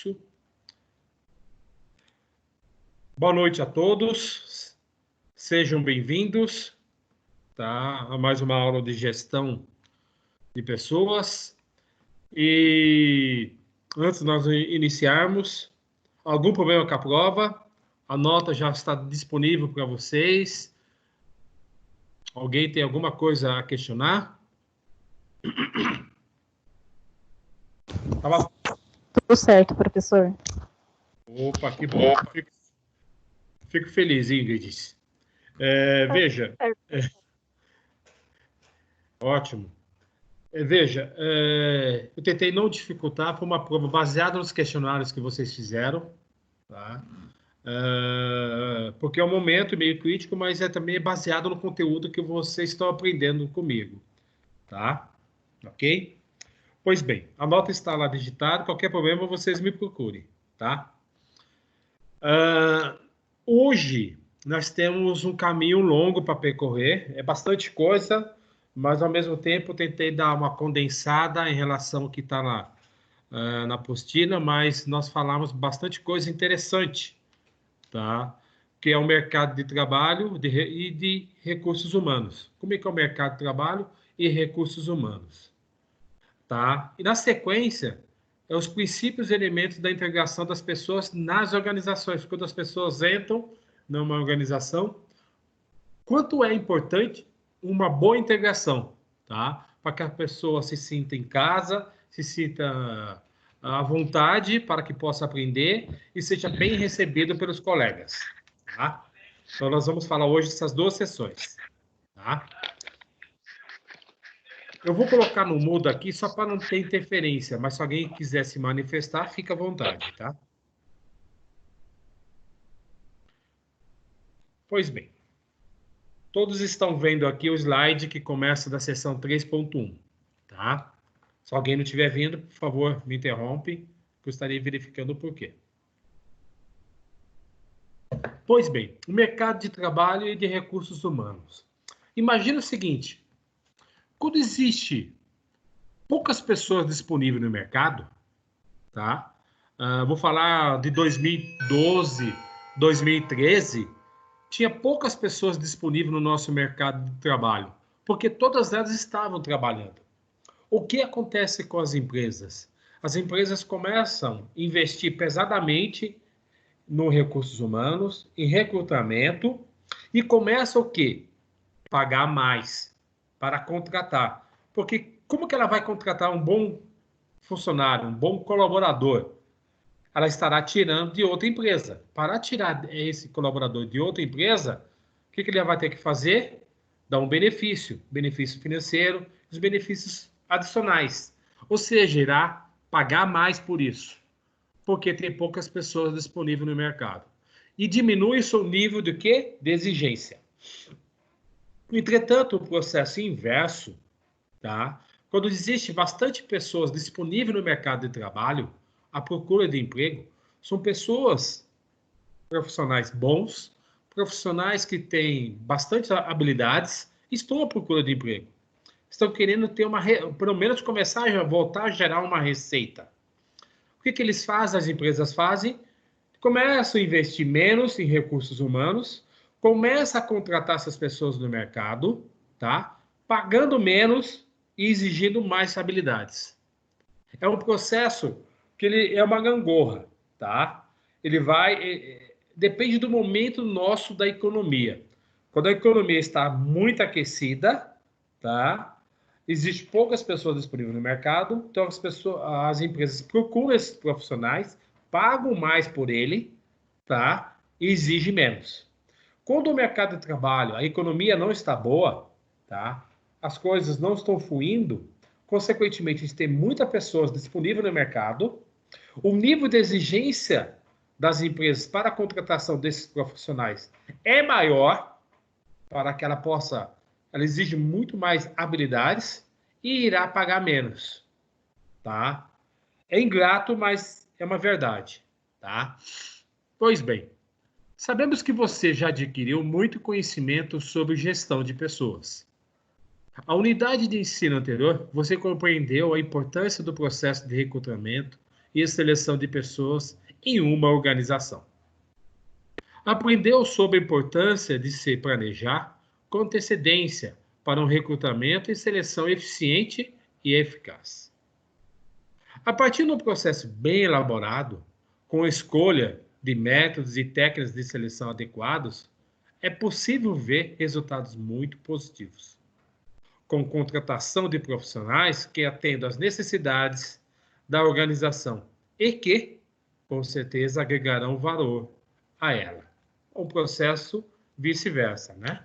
Isso. Boa noite a todos. Sejam bem-vindos, tá, a mais uma aula de gestão de pessoas. E antes de nós iniciarmos, algum problema com a prova? A nota já está disponível para vocês. Alguém tem alguma coisa a questionar? Tava... Tudo certo, professor. Opa, que bom. Fico feliz, Ingrid. Veja, ótimo. Veja, eu tentei não dificultar, foi uma prova baseada nos questionários que vocês fizeram, tá? Porque é um momento meio crítico, mas também baseado no conteúdo que vocês estão aprendendo comigo, tá? Ok? Pois bem, a nota está lá digitada, qualquer problema vocês me procurem, tá? Hoje nós temos um caminho longo para percorrer, é bastante coisa, mas ao mesmo tempo tentei dar uma condensada em relação ao que está na apostila, mas nós falamos bastante coisa interessante, tá? Que é o mercado de trabalho e de recursos humanos. Como é que é o mercado de trabalho e recursos humanos? Tá? E na sequência, os princípios e elementos da integração das pessoas nas organizações. Quando as pessoas entram numa organização, quanto é importante uma boa integração, tá? Para que a pessoa se sinta em casa, se sinta à vontade para que possa aprender e seja bem recebido pelos colegas, tá? Então, nós vamos falar hoje dessas duas sessões, tá? Eu vou colocar no mudo aqui só para não ter interferência, mas se alguém quiser se manifestar, fica à vontade, tá? Pois bem, todos estão vendo aqui o slide que começa da seção 3.1, tá? Se alguém não estiver vendo, por favor, me interrompe, que eu estarei verificando o porquê. Pois bem, o mercado de trabalho e de recursos humanos. Imagina o seguinte, quando existe poucas pessoas disponíveis no mercado, tá? Vou falar de 2012, 2013, tinha poucas pessoas disponíveis no nosso mercado de trabalho, porque todas elas estavam trabalhando. O que acontece com as empresas? As empresas começam a investir pesadamente no recursos humanos, em recrutamento, e começam o quê? Pagar mais para contratar. Porque como que ela vai contratar um bom funcionário, um bom colaborador? Ela estará tirando de outra empresa. Para tirar esse colaborador de outra empresa, o que ele vai ter que fazer? Dar um benefício financeiro, os benefícios adicionais. Ou seja, irá pagar mais por isso, porque tem poucas pessoas disponíveis no mercado. E diminui o seu nível de quê? De exigência. Entretanto, o processo inverso, tá? Quando existe bastante pessoas disponíveis no mercado de trabalho, a procura de emprego, são pessoas, profissionais bons, profissionais que têm bastante habilidades, estão à procura de emprego. Estão querendo ter pelo menos começar a voltar a gerar uma receita. O que eles fazem, as empresas fazem? Começam a investir menos em recursos humanos, começam a contratar essas pessoas no mercado, tá? Pagando menos e exigindo mais habilidades. É um processo que ele é uma gangorra, tá? Ele depende do momento nosso da economia. Quando a economia está muito aquecida, tá? Existem poucas pessoas disponíveis no mercado, então as empresas procuram esses profissionais, pagam mais por ele, tá? E exigem menos. Quando o mercado de trabalho, a economia não está boa, tá? As coisas não estão fluindo, consequentemente, a gente tem muitas pessoas disponíveis no mercado, o nível de exigência das empresas para a contratação desses profissionais é maior, para que ela exige muito mais habilidades e irá pagar menos, tá? É ingrato, mas é uma verdade, tá? Pois bem, sabemos que você já adquiriu muito conhecimento sobre gestão de pessoas. A unidade de ensino anterior, você compreendeu a importância do processo de recrutamento e seleção de pessoas em uma organização. Aprendeu sobre a importância de se planejar com antecedência para um recrutamento e seleção eficiente e eficaz. A partir de um processo bem elaborado, com a escolha de métodos e técnicas de seleção adequados, é possível ver resultados muito positivos, com contratação de profissionais que atendam às necessidades da organização e que, com certeza, agregarão valor a ela. Um processo vice-versa, né?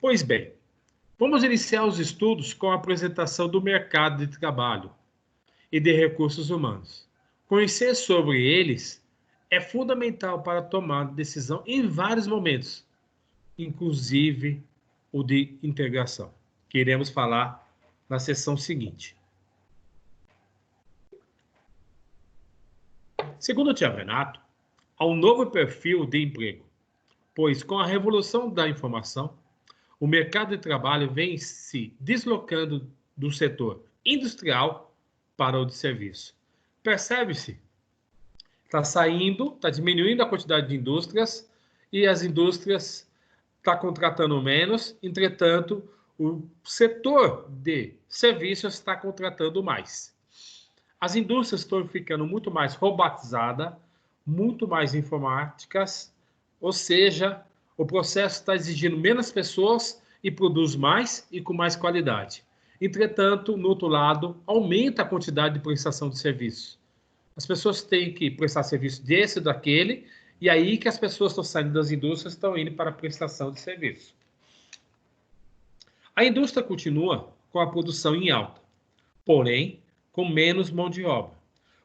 Pois bem, vamos iniciar os estudos com a apresentação do mercado de trabalho e de recursos humanos. Conhecer sobre eles é fundamental para tomar decisão em vários momentos, inclusive o de integração, que iremos falar na sessão seguinte. Segundo o Tiago Renato, há um novo perfil de emprego, pois com a revolução da informação, o mercado de trabalho vem se deslocando do setor industrial para o de serviço. Percebe-se? Está diminuindo a quantidade de indústrias e as indústrias estão contratando menos, entretanto, o setor de serviços está contratando mais. As indústrias estão ficando muito mais robotizadas, muito mais informáticas, ou seja, o processo está exigindo menos pessoas e produz mais e com mais qualidade. Entretanto, no outro lado, aumenta a quantidade de prestação de serviço. As pessoas têm que prestar serviço desse ou daquele, e aí que as pessoas estão saindo das indústrias e estão indo para a prestação de serviço. A indústria continua com a produção em alta, porém com menos mão de obra,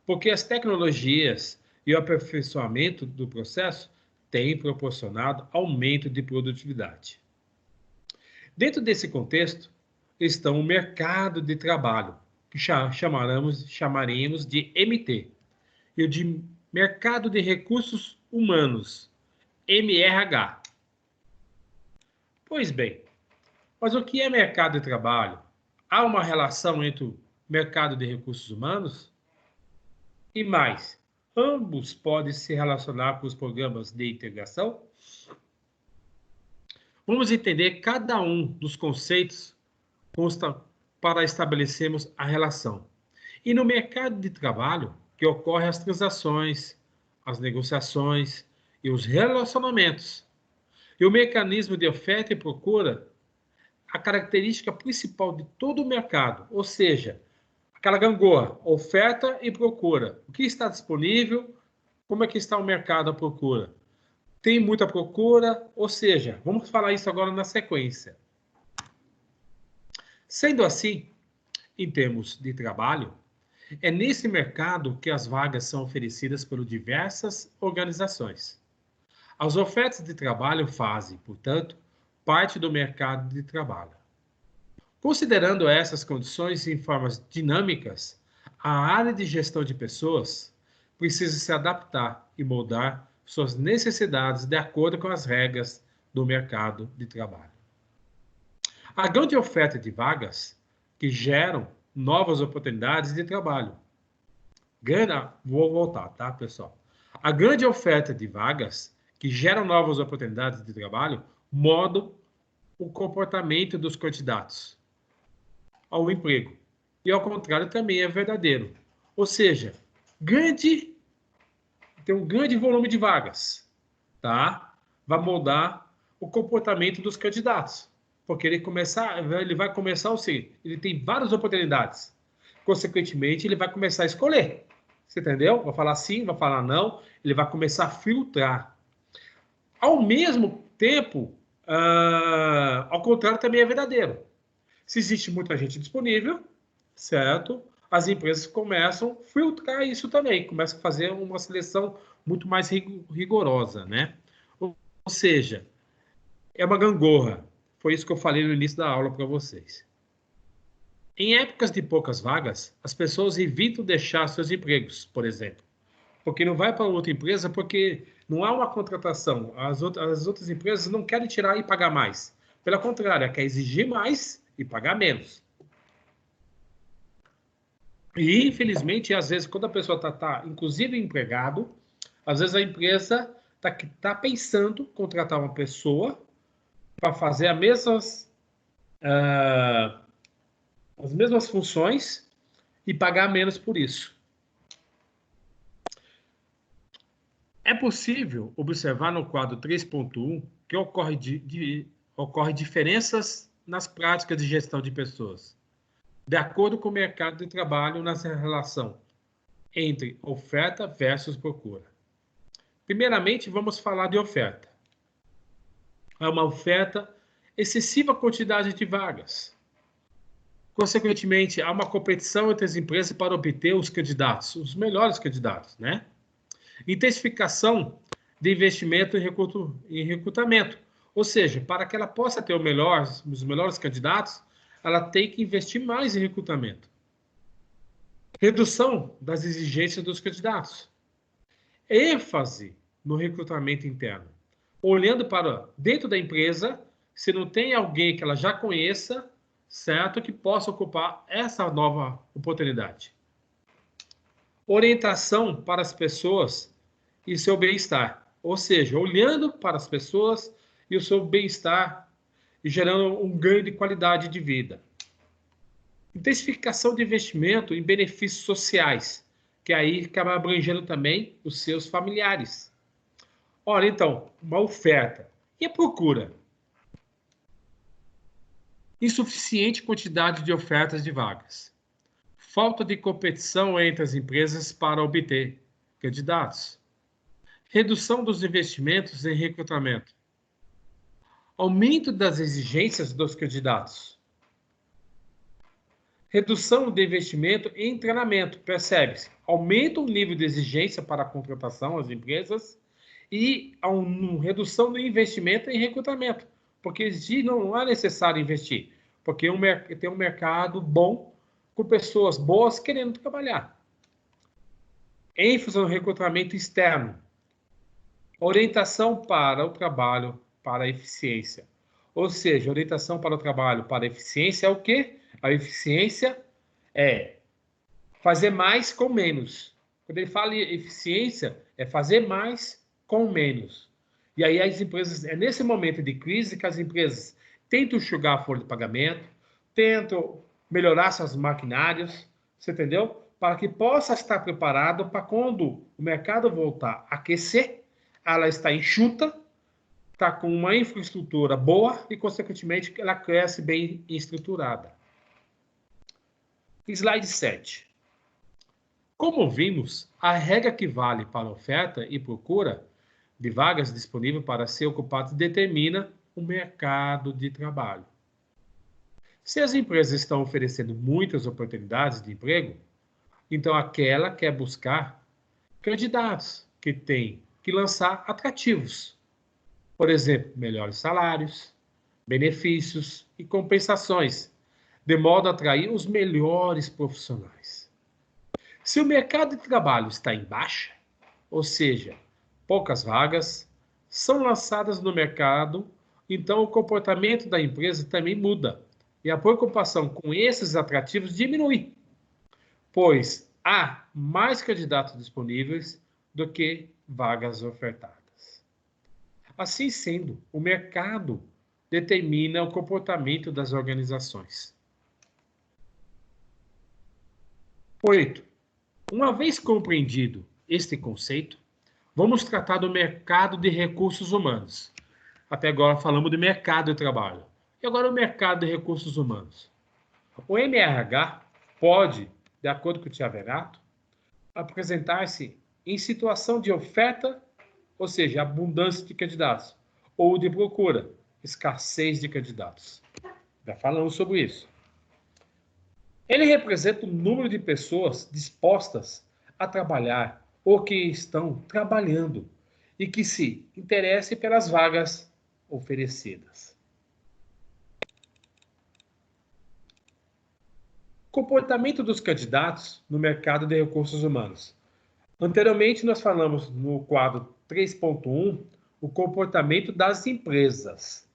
porque as tecnologias e o aperfeiçoamento do processo têm proporcionado aumento de produtividade. Dentro desse contexto estão o mercado de trabalho, que chamaremos de MT, e o de mercado de recursos humanos, MRH. Pois bem, mas o que é mercado de trabalho? Há uma relação entre o mercado de recursos humanos? E mais, ambos podem se relacionar com os programas de integração? Vamos entender cada um dos conceitos para estabelecermos a relação. E no mercado de trabalho, que ocorrem as transações, as negociações e os relacionamentos. E o mecanismo de oferta e procura, a característica principal de todo o mercado, ou seja, aquela gangorra, oferta e procura. O que está disponível, como é que está o mercado à procura? Tem muita procura, ou seja, vamos falar isso agora na sequência. Sendo assim, em termos de trabalho, é nesse mercado que as vagas são oferecidas por diversas organizações. As ofertas de trabalho fazem, portanto, parte do mercado de trabalho. Considerando essas condições em formas dinâmicas, a área de gestão de pessoas precisa se adaptar e moldar suas necessidades de acordo com as regras do mercado de trabalho. A grande oferta de vagas que geram novas oportunidades de trabalho. Vou voltar, tá, pessoal? A grande oferta de vagas que geram novas oportunidades de trabalho moldam o comportamento dos candidatos ao emprego. E, ao contrário, também é verdadeiro. Ou seja, tem um grande volume de vagas, tá? Vai moldar o comportamento dos candidatos. Porque ele vai começar, ou seja, ele tem várias oportunidades. Consequentemente, ele vai começar a escolher. Você entendeu? Vai falar sim, vai falar não. Ele vai começar a filtrar. Ao mesmo tempo, ao contrário, também é verdadeiro. Se existe muita gente disponível, certo? As empresas começam a filtrar isso também. Começam a fazer uma seleção muito mais rigorosa, né? Ou seja, é uma gangorra. Foi isso que eu falei no início da aula para vocês. Em épocas de poucas vagas, as pessoas evitam deixar seus empregos, por exemplo. Porque não vai para outra empresa porque não há uma contratação. As outras empresas não querem tirar e pagar mais. Pelo contrário, quer exigir mais e pagar menos. E, infelizmente, às vezes, quando a pessoa está inclusive empregado, às vezes a empresa tá pensando em contratar uma pessoa para fazer as mesmas funções e pagar menos por isso. É possível observar no quadro 3.1 que ocorre diferenças nas práticas de gestão de pessoas, de acordo com o mercado de trabalho nessa relação entre oferta versus procura. Primeiramente, vamos falar de oferta. Há uma oferta excessiva quantidade de vagas. Consequentemente, há uma competição entre as empresas para obter os candidatos, os melhores candidatos, né? Intensificação de investimento em recrutamento. Ou seja, para que ela possa ter os melhores candidatos, ela tem que investir mais em recrutamento. Redução das exigências dos candidatos. ênfase no recrutamento interno, olhando para dentro da empresa, se não tem alguém que ela já conheça, certo, que possa ocupar essa nova oportunidade. Orientação para as pessoas e seu bem-estar, ou seja, olhando para as pessoas e o seu bem-estar e gerando um ganho de qualidade de vida. Intensificação de investimento em benefícios sociais, que aí acaba abrangendo também os seus familiares. Olha, então, uma oferta. E a procura? Insuficiente quantidade de ofertas de vagas. Falta de competição entre as empresas para obter candidatos. Redução dos investimentos em recrutamento. Aumento das exigências dos candidatos. Redução de investimento em treinamento. Percebe-se? Aumenta o nível de exigência para a contratação das empresas e a redução do investimento em recrutamento, porque não é necessário investir, porque tem um mercado bom, com pessoas boas querendo trabalhar. ênfase no recrutamento externo. Orientação para o trabalho, para a eficiência. Ou seja, orientação para o trabalho, para a eficiência é o quê? A eficiência é fazer mais com menos. Quando ele fala em eficiência, é fazer mais com menos. E aí as empresas, é nesse momento de crise que as empresas tentam enxugar a folha de pagamento, tentam melhorar seus maquinários, você entendeu? Para que possa estar preparado para quando o mercado voltar a aquecer, ela está enxuta, está com uma infraestrutura boa e, consequentemente, ela cresce bem estruturada. Slide 7. Como vimos, a regra que vale para oferta e procura de vagas disponíveis para ser ocupadas determina o mercado de trabalho. Se as empresas estão oferecendo muitas oportunidades de emprego, então aquela quer buscar candidatos que têm que lançar atrativos. Por exemplo, melhores salários, benefícios e compensações, de modo a atrair os melhores profissionais. Se o mercado de trabalho está em baixa, ou seja, poucas vagas são lançadas no mercado, então o comportamento da empresa também muda e a preocupação com esses atrativos diminui, pois há mais candidatos disponíveis do que vagas ofertadas. Assim sendo, o mercado determina o comportamento das organizações. 8. Uma vez compreendido este conceito, vamos tratar do mercado de recursos humanos. Até agora falamos de mercado de trabalho. E agora o mercado de recursos humanos. O MRH pode, de acordo com o Thiago Renato, apresentar-se em situação de oferta, ou seja, abundância de candidatos, ou de procura, escassez de candidatos. Já falamos sobre isso. Ele representa o número de pessoas dispostas a trabalhar ou que estão trabalhando e que se interessem pelas vagas oferecidas. Comportamento dos candidatos no mercado de recursos humanos. Anteriormente, nós falamos no quadro 3.1 o comportamento das empresas,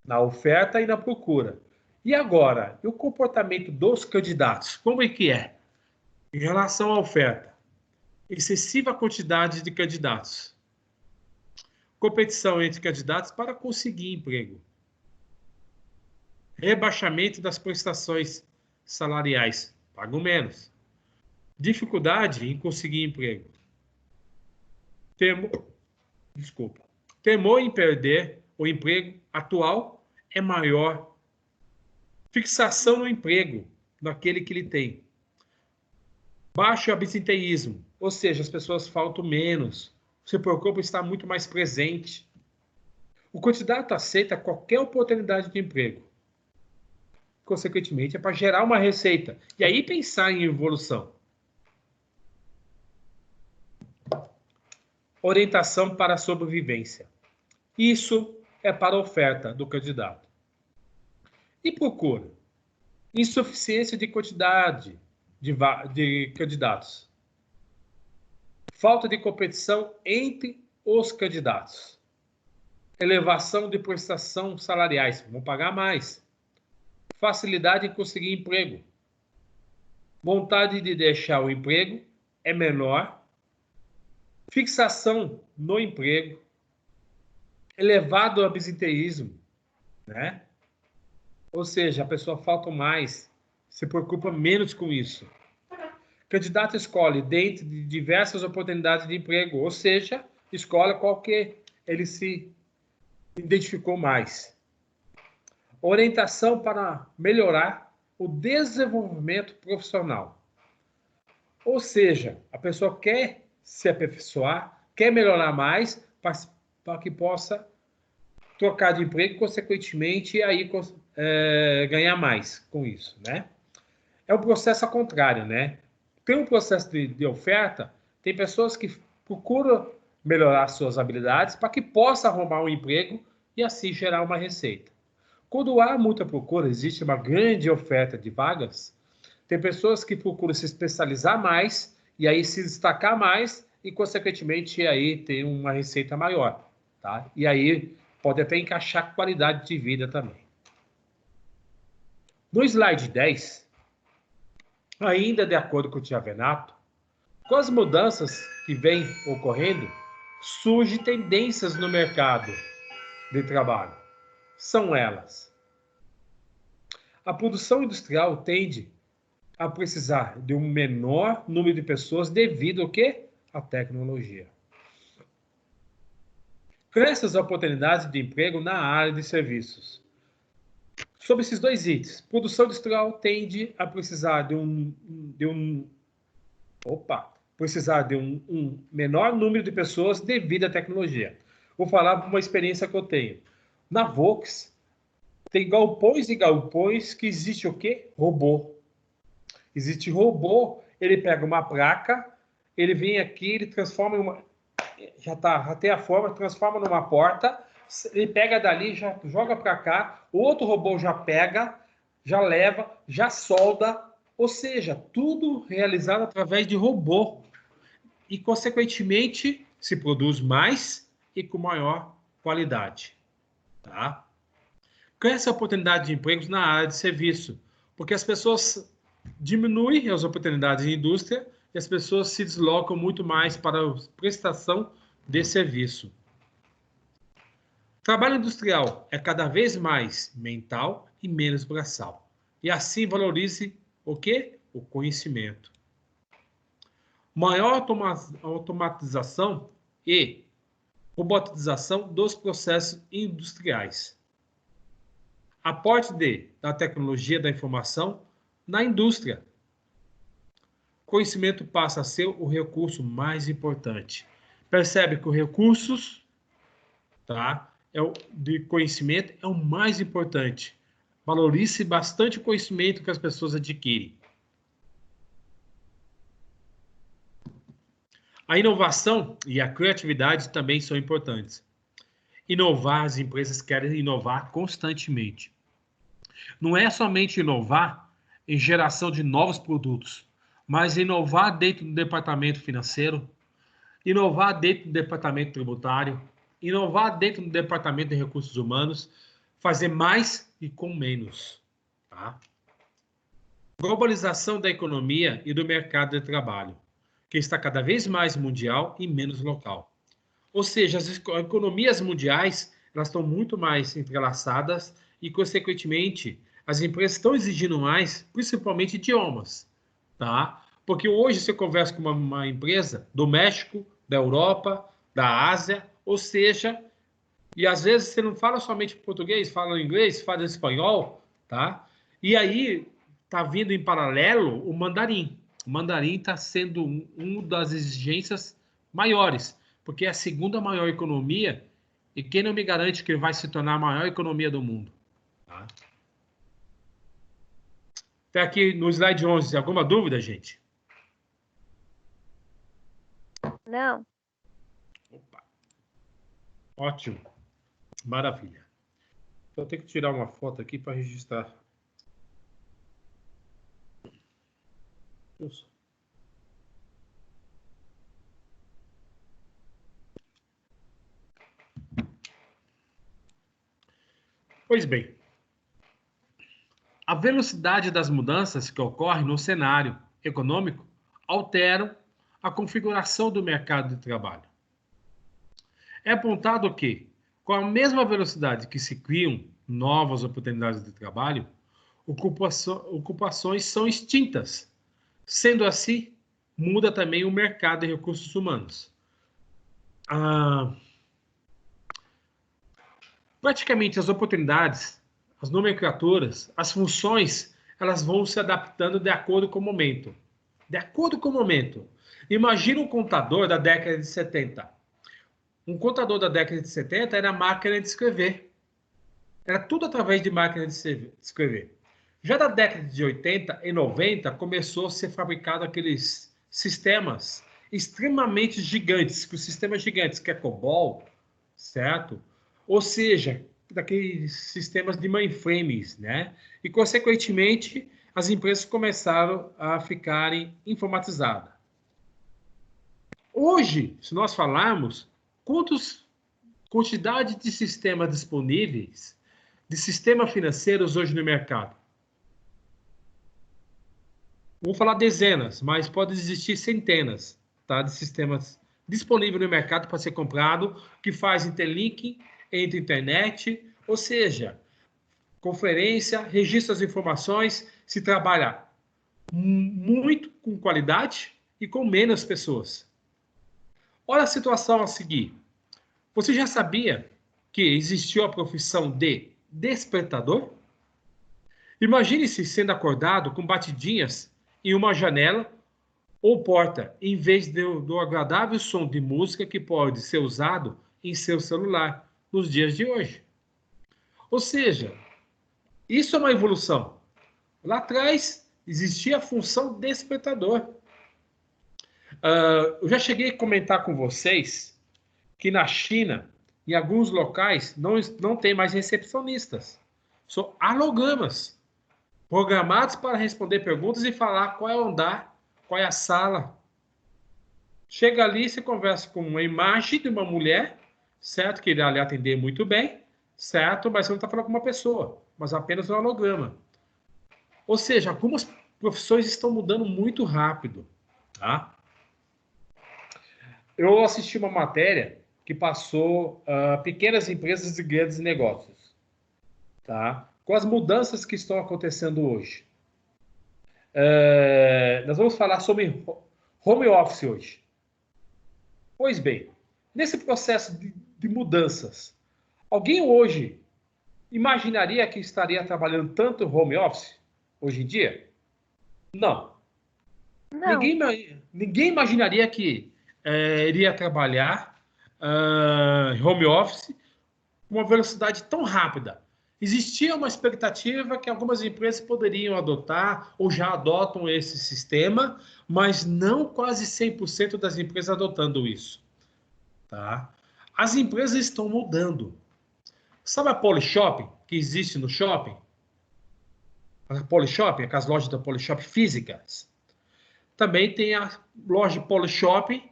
na oferta e na procura. E agora, e o comportamento dos candidatos? Como é que é? Em relação à oferta, excessiva quantidade de candidatos. Competição entre candidatos para conseguir emprego. Rebaixamento das prestações salariais. Pagam menos. Dificuldade em conseguir emprego. Temor em perder o emprego atual é maior. Fixação no emprego, naquele que ele tem. Baixo absenteísmo, ou seja, as pessoas faltam menos. O seu corpo está muito mais presente. O candidato aceita qualquer oportunidade de emprego. Consequentemente, é para gerar uma receita. E aí pensar em evolução. Orientação para a sobrevivência. Isso é para a oferta do candidato. E procura. Insuficiência de quantidade de candidatos. Falta de competição entre os candidatos. Elevação de prestação salariais. Vão pagar mais. Facilidade em conseguir emprego. Vontade de deixar o emprego é menor. Fixação no emprego. Elevado absenteísmo, né? Ou seja, a pessoa falta mais, se preocupa menos com isso. Candidato escolhe dentre de diversas oportunidades de emprego, ou seja, escolhe qual que ele se identificou mais. Orientação para melhorar o desenvolvimento profissional. Ou seja, a pessoa quer se aperfeiçoar, quer melhorar mais para que possa trocar de emprego, consequentemente, aí ganhar mais com isso, né? É um processo ao contrário, né? Tem um processo de oferta, tem pessoas que procuram melhorar suas habilidades para que possa arrumar um emprego e assim gerar uma receita. Quando há muita procura, existe uma grande oferta de vagas, tem pessoas que procuram se especializar mais e aí se destacar mais e, consequentemente, aí ter uma receita maior, tá? E aí pode até encaixar qualidade de vida também. No slide 10, ainda de acordo com o Tia Venato, com as mudanças que vêm ocorrendo, surgem tendências no mercado de trabalho. São elas: a produção industrial tende a precisar de um menor número de pessoas devido ao quê? À tecnologia. Crescem as oportunidades de emprego na área de serviços. Sobre esses dois itens, produção industrial tende a precisar de um menor número de pessoas devido à tecnologia. Vou falar de uma experiência que eu tenho. Na Volks, tem galpões e galpões que existe o quê? Robô. Existe robô, ele pega uma placa, ele vem aqui, ele transforma em uma... Já tem a forma, transforma numa porta, ele pega dali, já joga para cá, o outro robô já pega, já leva, já solda, ou seja, tudo realizado através de robô. E, consequentemente, se produz mais e com maior qualidade. Tá? Cresce a oportunidade de empregos na área de serviço, porque as pessoas diminuem as oportunidades em indústria e as pessoas se deslocam muito mais para a prestação de serviço. Trabalho industrial é cada vez mais mental e menos braçal. E assim valorize o quê? O conhecimento. Maior automatização e robotização dos processos industriais. Aporte da tecnologia da informação na indústria. Conhecimento passa a ser o recurso mais importante. Percebe que os recursos, tá, de conhecimento é o mais importante. Valorize bastante o conhecimento que as pessoas adquirem. A inovação e a criatividade também são importantes. Inovar, as empresas querem inovar constantemente. Não é somente inovar em geração de novos produtos, mas inovar dentro do departamento financeiro, inovar dentro do departamento tributário, inovar dentro do departamento de recursos humanos, fazer mais e com menos. Tá? Globalização da economia e do mercado de trabalho, que está cada vez mais mundial e menos local. Ou seja, as economias mundiais elas estão muito mais entrelaçadas e, consequentemente, as empresas estão exigindo mais, principalmente idiomas, tá? Porque hoje você conversa com uma empresa do México, da Europa, da Ásia, ou seja, e às vezes você não fala somente português, fala inglês, fala espanhol, tá? E aí tá vindo em paralelo o mandarim. O mandarim está sendo uma das exigências maiores, porque é a segunda maior economia e quem não me garante que vai se tornar a maior economia do mundo? Tá? Até aqui no slide 11, alguma dúvida, gente? Não. Opa. Ótimo. Maravilha. Então eu tenho que tirar uma foto aqui para registrar. Isso. Pois bem, a velocidade das mudanças que ocorrem no cenário econômico alteram a configuração do mercado de trabalho. É apontado que, com a mesma velocidade que se criam novas oportunidades de trabalho, ocupações são extintas. Sendo assim, muda também o mercado de recursos humanos. Praticamente as oportunidades, as nomenclaturas, as funções, elas vão se adaptando de acordo com o momento. De acordo com o momento. Imagina um contador da década de 70. Um contador da década de 70 era máquina de escrever. Era tudo através de máquina de escrever. Já da década de 80 e 90 começou a ser fabricado aqueles sistemas extremamente gigantes, os sistemas gigantes, que é COBOL, certo? Ou seja, daqueles sistemas de mainframes, né? E, consequentemente, as empresas começaram a ficarem informatizadas. Hoje, se nós falarmos, quantidade de sistemas disponíveis, de sistemas financeiros hoje no mercado? Vou falar dezenas, mas pode existir centenas, tá, de sistemas disponíveis no mercado para ser comprado, que faz interlink entre internet, ou seja, conferência, registra as informações, se trabalha muito com qualidade e com menos pessoas. Olha a situação a seguir. Você já sabia que existiu a profissão de despertador? Imagine-se sendo acordado com batidinhas em uma janela ou porta, em vez do agradável som de música que pode ser usado em seu celular nos dias de hoje. Ou seja, isso é uma evolução. Lá atrás existia a função despertador. Eu já cheguei a comentar com vocês que na China, em alguns locais, não tem mais recepcionistas. São hologramas programados para responder perguntas e falar qual é o andar, qual é a sala. Chega ali, você conversa com uma imagem de uma mulher, certo? Que irá lhe atender muito bem, certo? Mas você não está falando com uma pessoa, mas apenas um holograma. Ou seja, algumas profissões estão mudando muito rápido, tá? Eu assisti uma matéria que passou pequenas empresas e grandes negócios, tá? Com as mudanças que estão acontecendo hoje. Nós vamos falar sobre home office hoje. Pois bem, nesse processo de mudanças, alguém hoje imaginaria que estaria trabalhando tanto home office hoje em dia? Não. Não. Ninguém imaginaria que iria trabalhar home office com uma velocidade tão rápida. Existia uma expectativa que algumas empresas poderiam adotar ou já adotam esse sistema, mas não quase 100% das empresas adotando isso. Tá? As empresas estão mudando. Sabe a Polishop que existe no shopping? A Polishop, aquelas lojas da Polishop físicas. Também tem a loja Polishop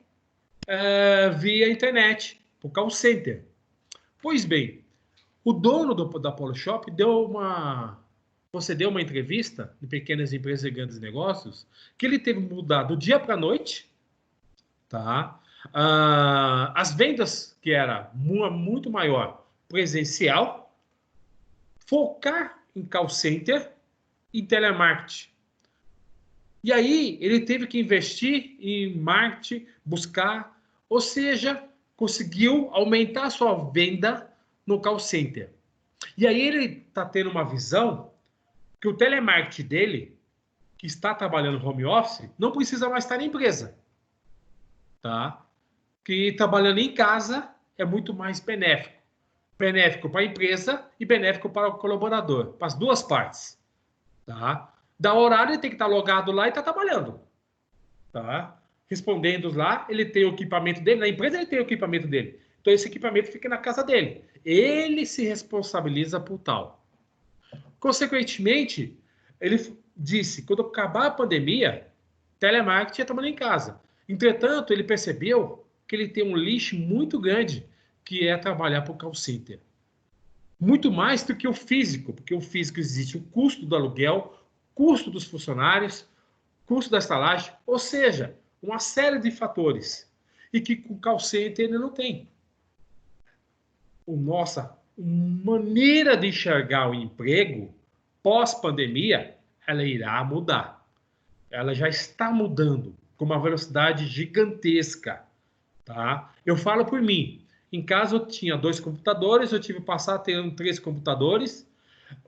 via internet, por call center. Pois bem, o dono da Polishop deu uma você deu uma entrevista de pequenas empresas e grandes negócios, que ele teve que mudar do dia para a noite, tá? As vendas, que era muito maior, presencial, focar em call center e telemarketing. E aí ele teve que investir em marketing, buscar, ou seja, conseguiu aumentar a sua venda no call center. E aí ele está tendo uma visão que o telemarketing dele, que está trabalhando home office, não precisa mais estar na empresa. Tá? Que trabalhando em casa é muito mais benéfico. Benéfico para a empresa e benéfico para o colaborador, para as duas partes. Tá? Da horário, ele tem que estar logado lá e estar trabalhando. Tá? Respondendo lá, ele tem o equipamento dele, na empresa ele tem o equipamento dele. Então, esse equipamento fica na casa dele. Ele se responsabiliza por tal. Consequentemente, ele disse, quando acabar a pandemia, telemarketing é trabalhar em casa. Entretanto, ele percebeu que ele tem um lixo muito grande, que é trabalhar para o call center. Muito mais do que o físico, porque o físico existe o custo do aluguel, custo dos funcionários, custo da estalagem, ou seja, uma série de fatores. E que com o call center ele não tem. Nossa maneira de enxergar o emprego pós-pandemia, ela irá mudar. Ela já está mudando com uma velocidade gigantesca. Tá? Eu falo por mim. Em casa eu tinha 2 computadores, eu tive que passar a ter 3 computadores.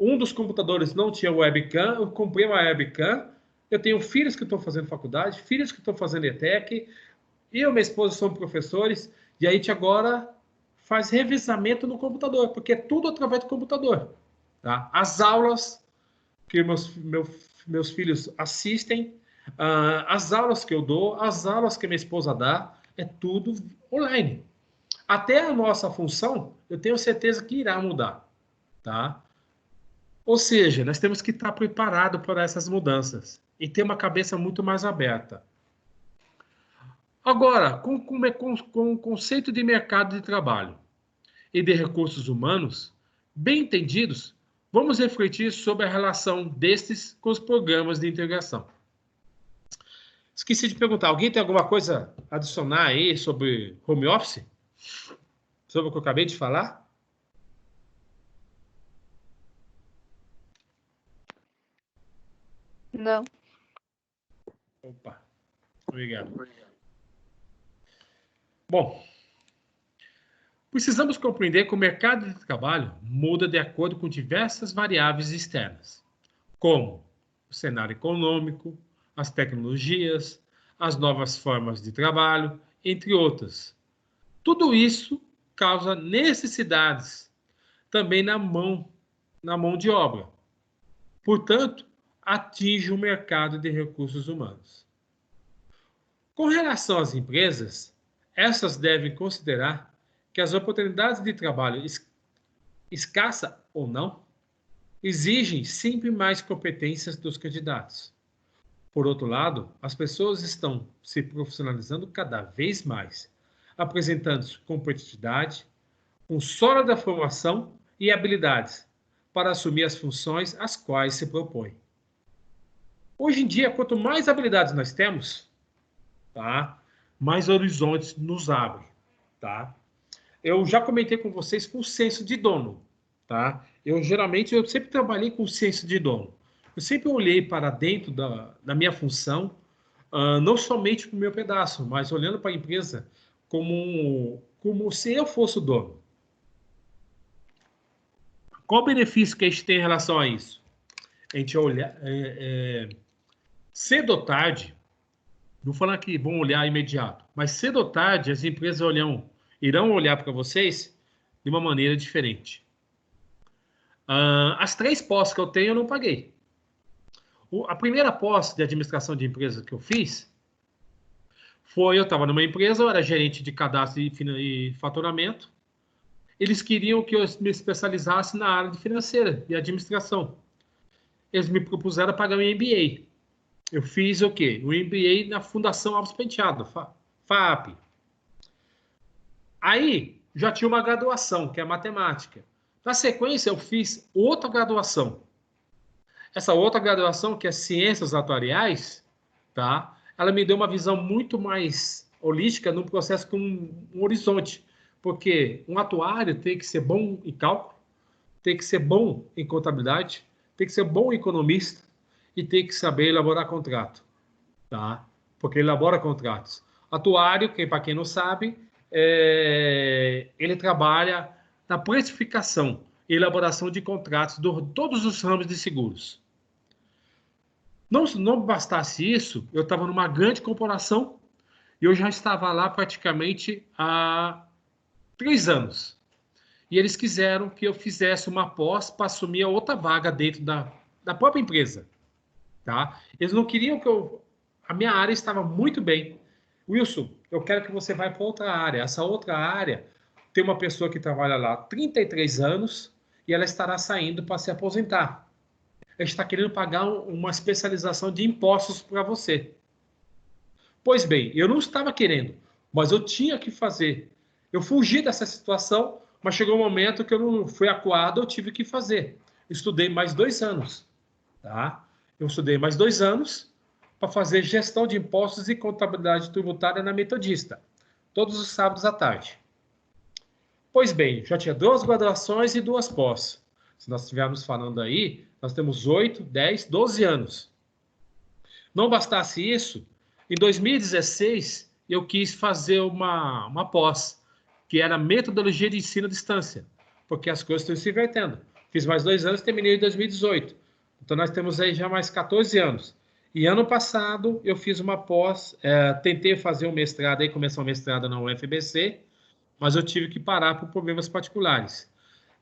Um dos computadores não tinha webcam, eu comprei uma webcam. Eu tenho filhos que estão fazendo faculdade, filhos que estão fazendo ETEC. Eu e minha esposa somos professores. E a gente agora faz revisamento no computador, porque é tudo através do computador. Tá? As aulas que meus filhos assistem, as aulas que eu dou, as aulas que minha esposa dá, é tudo online. Até a nossa função, eu tenho certeza que irá mudar, tá? Ou seja, nós temos que estar preparados para essas mudanças e ter uma cabeça muito mais aberta. Agora, com o conceito de mercado de trabalho e de recursos humanos, bem entendidos, vamos refletir sobre a relação destes com os programas de integração. Esqueci de perguntar, alguém tem alguma coisa a adicionar aí sobre home office? Sobre o que eu acabei de falar? Não. Opa, obrigado. Bom, precisamos compreender que o mercado de trabalho muda de acordo com diversas variáveis externas, como o cenário econômico, as tecnologias, as novas formas de trabalho, entre outras. Tudo isso causa necessidades também na mão de obra. Portanto, atinge o mercado de recursos humanos. Com relação às empresas, essas devem considerar que as oportunidades de trabalho, escassa ou não, exigem sempre mais competências dos candidatos. Por outro lado, as pessoas estão se profissionalizando cada vez mais, apresentando competitividade, com sólida formação e habilidades para assumir as funções às quais se propõe. Hoje em dia, quanto mais habilidades nós temos, tá, mais horizontes nos abrem. Tá? Eu já comentei com vocês com o senso de dono. Tá? Eu sempre trabalhei com o senso de dono. Eu sempre olhei para dentro da minha função, não somente para o meu pedaço, mas olhando para a empresa como se eu fosse o dono. Qual o benefício que a gente tem em relação a isso? A gente olhar cedo ou tarde, não falar que vão olhar imediato, mas cedo ou tarde as empresas irão olhar para vocês de uma maneira diferente. As 3 pós que eu tenho eu não paguei. A primeira pós de administração de empresas que eu fiz eu estava numa empresa, eu era gerente de cadastro e faturamento. Eles queriam que eu me especializasse na área de financeira e administração. Eles me propuseram pagar um MBA. Eu fiz o quê? Um MBA na Fundação Alves Penteado, FAP. Aí, já tinha uma graduação, que é matemática. Na sequência, eu fiz outra graduação. Essa outra graduação, que é Ciências Atuariais, tá? Ela me deu uma visão muito mais holística num processo com um horizonte. Porque um atuário tem que ser bom em cálculo, tem que ser bom em contabilidade, tem que ser bom economista e tem que saber elaborar contrato, tá? Porque ele elabora contratos. Atuário, para quem não sabe, ele trabalha na precificação e elaboração de contratos de todos os ramos de seguros. Não bastasse isso, eu estava numa grande corporação e eu já estava lá praticamente há 3 anos. E eles quiseram que eu fizesse uma pós para assumir a outra vaga dentro da própria empresa. Tá? Eles não queriam que eu... A minha área estava muito bem. Wilson, eu quero que você vá para outra área. Essa outra área tem uma pessoa que trabalha lá há 33 anos e ela estará saindo para se aposentar. Ele está querendo pagar uma especialização de impostos para você. Pois bem, eu não estava querendo, mas eu tinha que fazer. Eu fugi dessa situação, mas chegou um momento que eu não fui acuado, eu tive que fazer. Estudei mais 2 anos. Tá? Eu estudei mais 2 anos para fazer gestão de impostos e contabilidade tributária na Metodista, todos os sábados à tarde. Pois bem, já tinha 2 graduações e 2 pós. Se nós estivermos falando aí, nós temos 8, 10, 12 anos. Não bastasse isso, em 2016 eu quis fazer uma pós, que era metodologia de ensino à distância, porque as coisas estão se invertendo. Fiz mais 2 anos e terminei em 2018. Então nós temos aí já mais 14 anos. E ano passado eu fiz uma pós, tentei fazer um mestrado, aí começar um mestrado na UFBC, mas eu tive que parar por problemas particulares.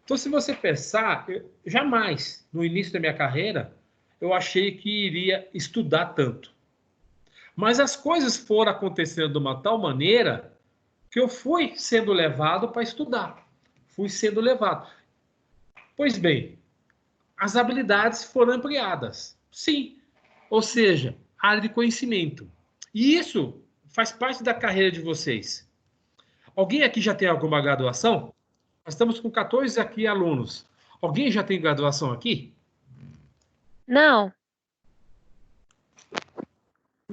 Então, se você pensar, jamais, no início da minha carreira, eu achei que iria estudar tanto. Mas as coisas foram acontecendo de uma tal maneira que eu fui sendo levado para estudar. Fui sendo levado. Pois bem, as habilidades foram ampliadas. Sim. Ou seja, área de conhecimento. E isso faz parte da carreira de vocês. Alguém aqui já tem alguma graduação? Nós estamos com 14 aqui alunos. Alguém já tem graduação aqui? Não.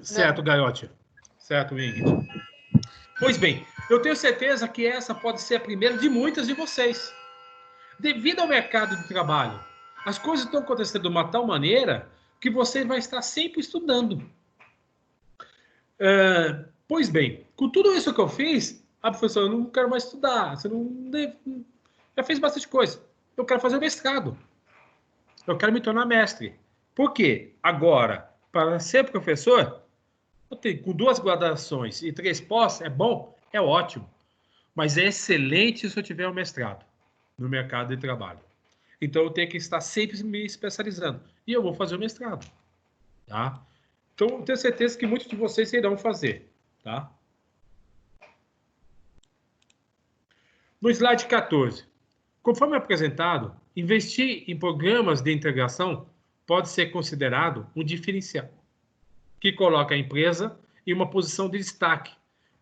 Certo, Gaiotti. Certo, Ingrid. Pois bem, eu tenho certeza que essa pode ser a primeira de muitas de vocês. Devido ao mercado de trabalho, as coisas estão acontecendo de uma tal maneira que você vai estar sempre estudando. Pois bem, com tudo isso que eu fiz, professor, eu não quero mais estudar. Você não deve... Já fez bastante coisa. Eu quero fazer o mestrado. Eu quero me tornar mestre. Por quê? Agora, para ser professor, com 2 graduações e 3 pós, é bom? É ótimo. Mas é excelente se eu tiver um mestrado no mercado de trabalho. Então, eu tenho que estar sempre me especializando. E eu vou fazer o mestrado. Tá? Então, eu tenho certeza que muitos de vocês irão fazer. Tá? No slide 14. Conforme apresentado, investir em programas de integração pode ser considerado um diferencial que coloca a empresa em uma posição de destaque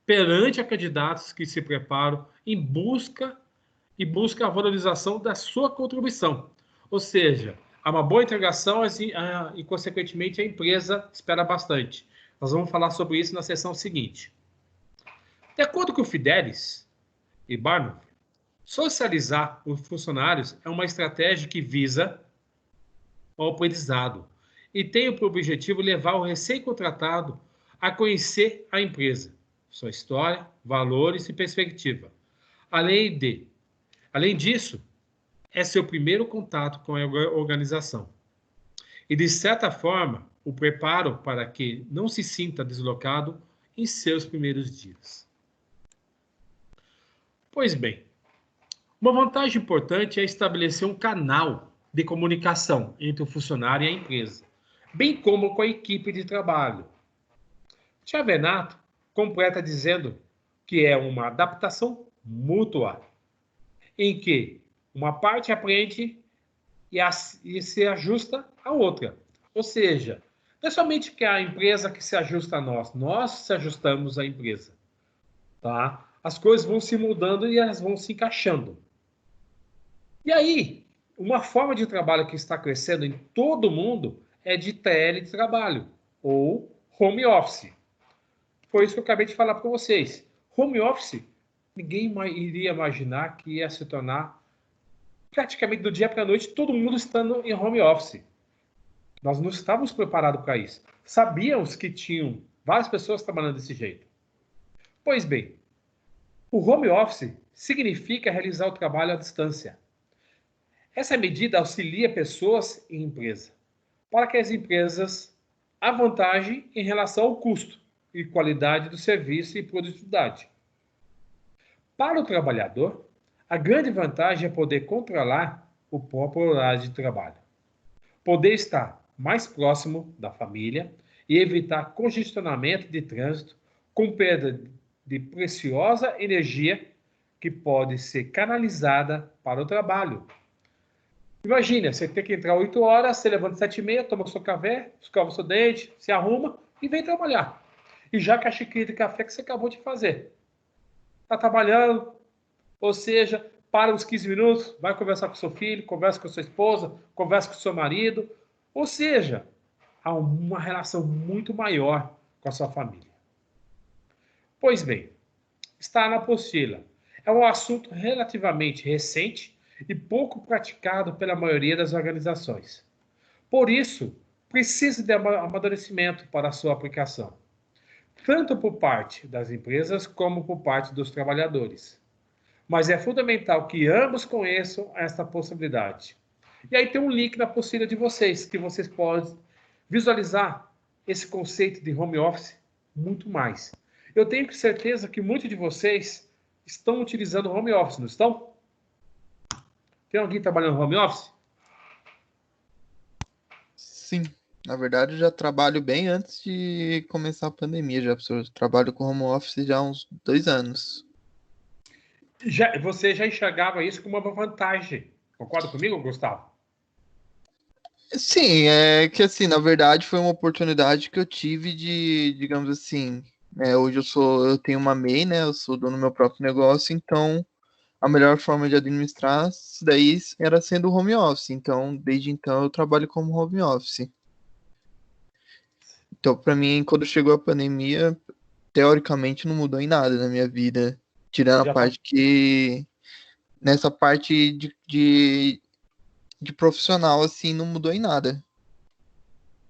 perante a candidatos que se preparam em busca a valorização da sua contribuição. Ou seja, há uma boa integração e, consequentemente, a empresa espera bastante. Nós vamos falar sobre isso na sessão seguinte. De acordo com o Fidelis e Barnum, socializar os funcionários é uma estratégia que visa o aprendizado e tem por objetivo levar o recém-contratado a conhecer a empresa, sua história, valores e perspectiva. Além disso, é seu primeiro contato com a organização. E, de certa forma, o preparo para que não se sinta deslocado em seus primeiros dias. Pois bem, uma vantagem importante é estabelecer um canal de comunicação entre o funcionário e a empresa, bem como com a equipe de trabalho. Chavenato completa dizendo que é uma adaptação mútua, em que uma parte aprende e se ajusta à outra. Ou seja, não é somente que a empresa que se ajusta a nós se ajustamos à empresa. Tá? As coisas vão se mudando e elas vão se encaixando. E aí, Uma forma de trabalho que está crescendo em todo o mundo é de teletrabalho ou home office. Foi isso que eu acabei de falar para vocês. Home office, ninguém iria imaginar que ia se tornar praticamente do dia para a noite todo mundo estando em home office. Nós não estávamos preparados para isso. Sabíamos que tinham várias pessoas trabalhando desse jeito. Pois bem, o home office significa realizar o trabalho à distância. Essa medida auxilia pessoas e empresas, para que as empresas a vantagem em relação ao custo e qualidade do serviço e produtividade. Para o trabalhador, a grande vantagem é poder controlar o próprio horário de trabalho, poder estar mais próximo da família e evitar congestionamento de trânsito com perda de preciosa energia que pode ser canalizada para o trabalho. Imagina, você tem que entrar 8 horas, você levanta 7h30, toma o seu café, escova o seu dente, se arruma e vem trabalhar. E já com a xícara de café que você acabou de fazer. Está trabalhando, ou seja, para uns 15 minutos, vai conversar com seu filho, conversa com sua esposa, conversa com seu marido. Ou seja, há uma relação muito maior com a sua família. Pois bem, está na apostila. É um assunto relativamente recente e pouco praticado pela maioria das organizações. Por isso, precisa de amadurecimento para a sua aplicação, tanto por parte das empresas como por parte dos trabalhadores. Mas é fundamental que ambos conheçam esta possibilidade. E aí tem um link na apostila de vocês, que vocês podem visualizar esse conceito de home office muito mais. Eu tenho certeza que muitos de vocês estão utilizando home office, não estão? Tem alguém trabalhando no home office? Sim, na verdade eu já trabalho bem antes de começar a pandemia, já, professor. Eu trabalho com home office já há uns 2 anos. Você já enxergava isso como uma vantagem. Concorda comigo, Gustavo? Sim, é que assim, na verdade foi uma oportunidade que eu tive de, digamos assim, hoje eu tenho uma MEI, né? Eu sou dono do meu próprio negócio, então a melhor forma de administrar isso daí era sendo home office. Então, desde então eu trabalho como home office. Então, para mim, quando chegou a pandemia, teoricamente não mudou em nada na minha vida, tirando a Já tá parte que nessa parte de profissional assim não mudou em nada.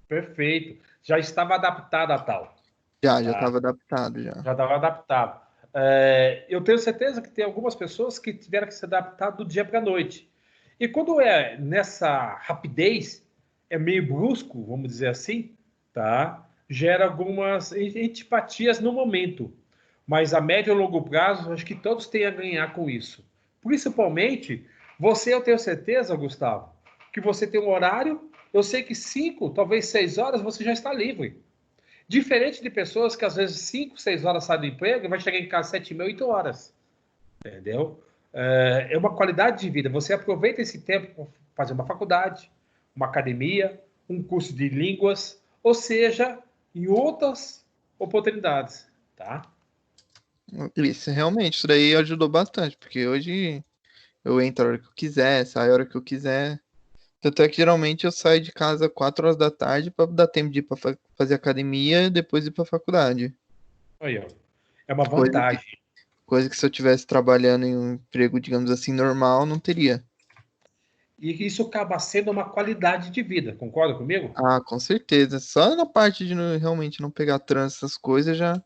perfeito. Já estava adaptado a tal. Já Tá? estava adaptado já. Já estava adaptado. Eu tenho certeza que tem algumas pessoas que tiveram que se adaptar do dia para a noite. E quando é nessa rapidez, é meio brusco, vamos dizer assim, tá? Gera algumas antipatias no momento. Mas a médio e longo prazo, acho que todos têm a ganhar com isso. Principalmente, você, eu tenho certeza, Gustavo, que você tem um horário, eu sei que 5, talvez 6 horas, você já está livre. Diferente de pessoas que às vezes 5, 6 horas saem do emprego e vai chegar em casa 7h30, 8 horas. Entendeu? É uma qualidade de vida. Você aproveita esse tempo para fazer uma faculdade, uma academia, um curso de línguas, ou seja, em outras oportunidades, tá? Isso realmente, isso daí ajudou bastante, porque hoje eu entro a hora que eu quiser, saio a hora que eu quiser. Tanto é que geralmente eu saio de casa 4 horas da tarde para dar tempo de ir para fazer academia e depois ir para faculdade. Aí, ó. É uma Coisa que, vantagem. coisa que se eu tivesse trabalhando em um emprego, digamos assim, normal, não teria. E isso acaba sendo uma qualidade de vida, concorda comigo? Ah, com certeza. Só na parte de realmente não pegar trânsito, essas coisas já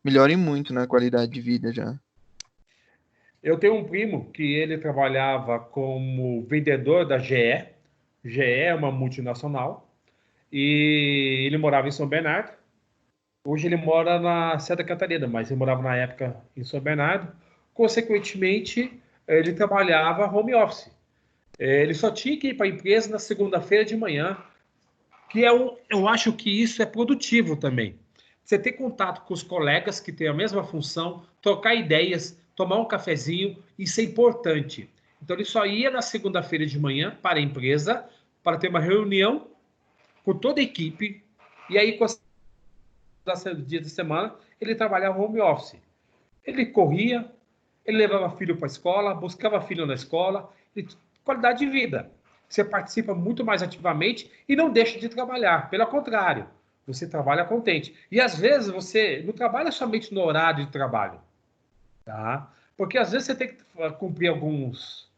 melhora muito na qualidade de vida já. Eu tenho um primo que ele trabalhava como vendedor da GE. GE é uma multinacional. E ele morava em São Bernardo. Hoje ele mora na Santa Catarina, mas ele morava na época em São Bernardo. Consequentemente, ele trabalhava home office. Ele só tinha que ir para a empresa na segunda-feira de manhã, que eu acho que isso é produtivo também. Você ter contato com os colegas que têm a mesma função, trocar ideias, tomar um cafezinho, isso é importante. Então ele só ia na segunda-feira de manhã para a empresa para ter uma reunião com toda a equipe e aí com dia da semana ele trabalhava home office. Ele corria, ele levava filho para a escola, buscava filho na escola, qualidade de vida. você participa muito mais ativamente e não deixa de trabalhar. Pelo contrário, você trabalha contente. E às vezes você não trabalha somente no horário de trabalho, tá? Porque às vezes você tem que cumprir alguns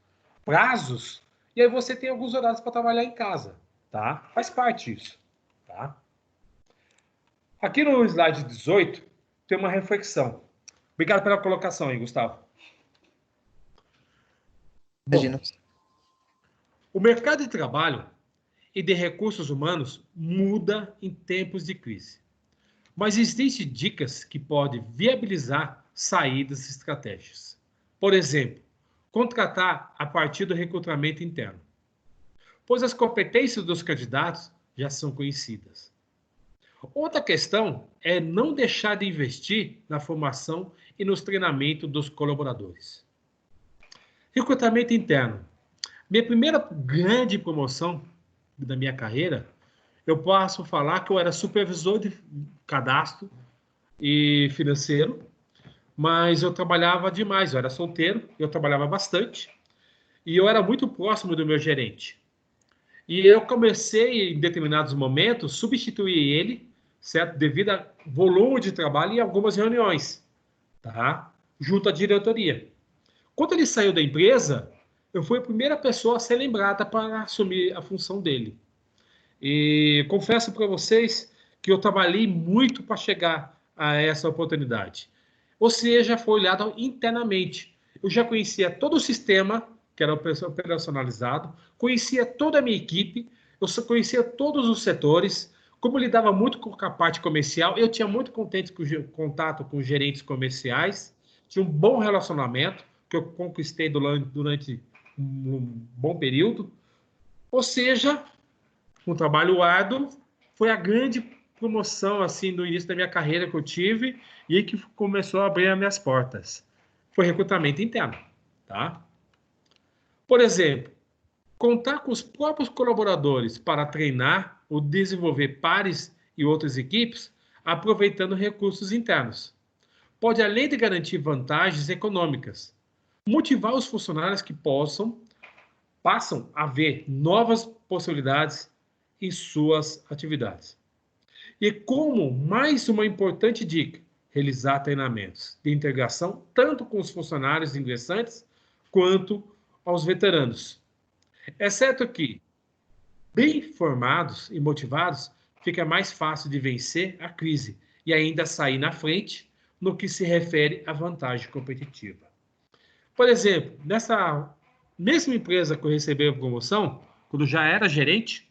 prazos e aí você tem alguns horários para trabalhar em casa, tá? Faz parte disso, tá? Aqui no slide 18 tem uma reflexão. Obrigado pela colocação aí, Gustavo. Imagina. Bom, o mercado de trabalho e de recursos humanos muda em tempos de crise. Mas existem dicas que podem viabilizar saídas e estratégias. Por exemplo, contratar a partir do recrutamento interno, pois as competências dos candidatos já são conhecidas. Outra questão é não deixar de investir na formação e nos treinamentos dos colaboradores. Recrutamento interno. Minha primeira grande promoção da minha carreira, eu posso falar que eu era supervisor de cadastro e financeiro, mas eu trabalhava demais, eu era solteiro, eu trabalhava bastante e eu era muito próximo do meu gerente. E eu comecei, em determinados momentos, substituir ele, certo? Devido ao volume de trabalho e algumas reuniões, tá? Junto à diretoria. Quando ele saiu da empresa, eu fui a primeira pessoa a ser lembrada para assumir a função dele. E confesso para vocês que eu trabalhei muito para chegar a essa oportunidade. Ou seja, foi olhado internamente. Eu já conhecia todo o sistema, que era operacionalizado, conhecia toda a minha equipe, eu só conhecia todos os setores, como lidava muito com a parte comercial, eu tinha muito contato com os gerentes comerciais, tinha um bom relacionamento, que eu conquistei durante um bom período. Ou seja, um trabalho árduo, foi a grande promoção assim no início da minha carreira que eu tive e que começou a abrir as minhas portas. Foi recrutamento interno, tá? Por exemplo, contar com os próprios colaboradores para treinar ou desenvolver pares e outras equipes, aproveitando recursos internos. Pode, além de garantir vantagens econômicas, motivar os funcionários que passam a ver novas possibilidades em suas atividades. E como mais uma importante dica, realizar treinamentos de integração tanto com os funcionários ingressantes quanto aos veteranos. É certo que, bem formados e motivados, fica mais fácil de vencer a crise e ainda sair na frente no que se refere à vantagem competitiva. Por exemplo, nessa mesma empresa que eu recebi a promoção, quando já era gerente,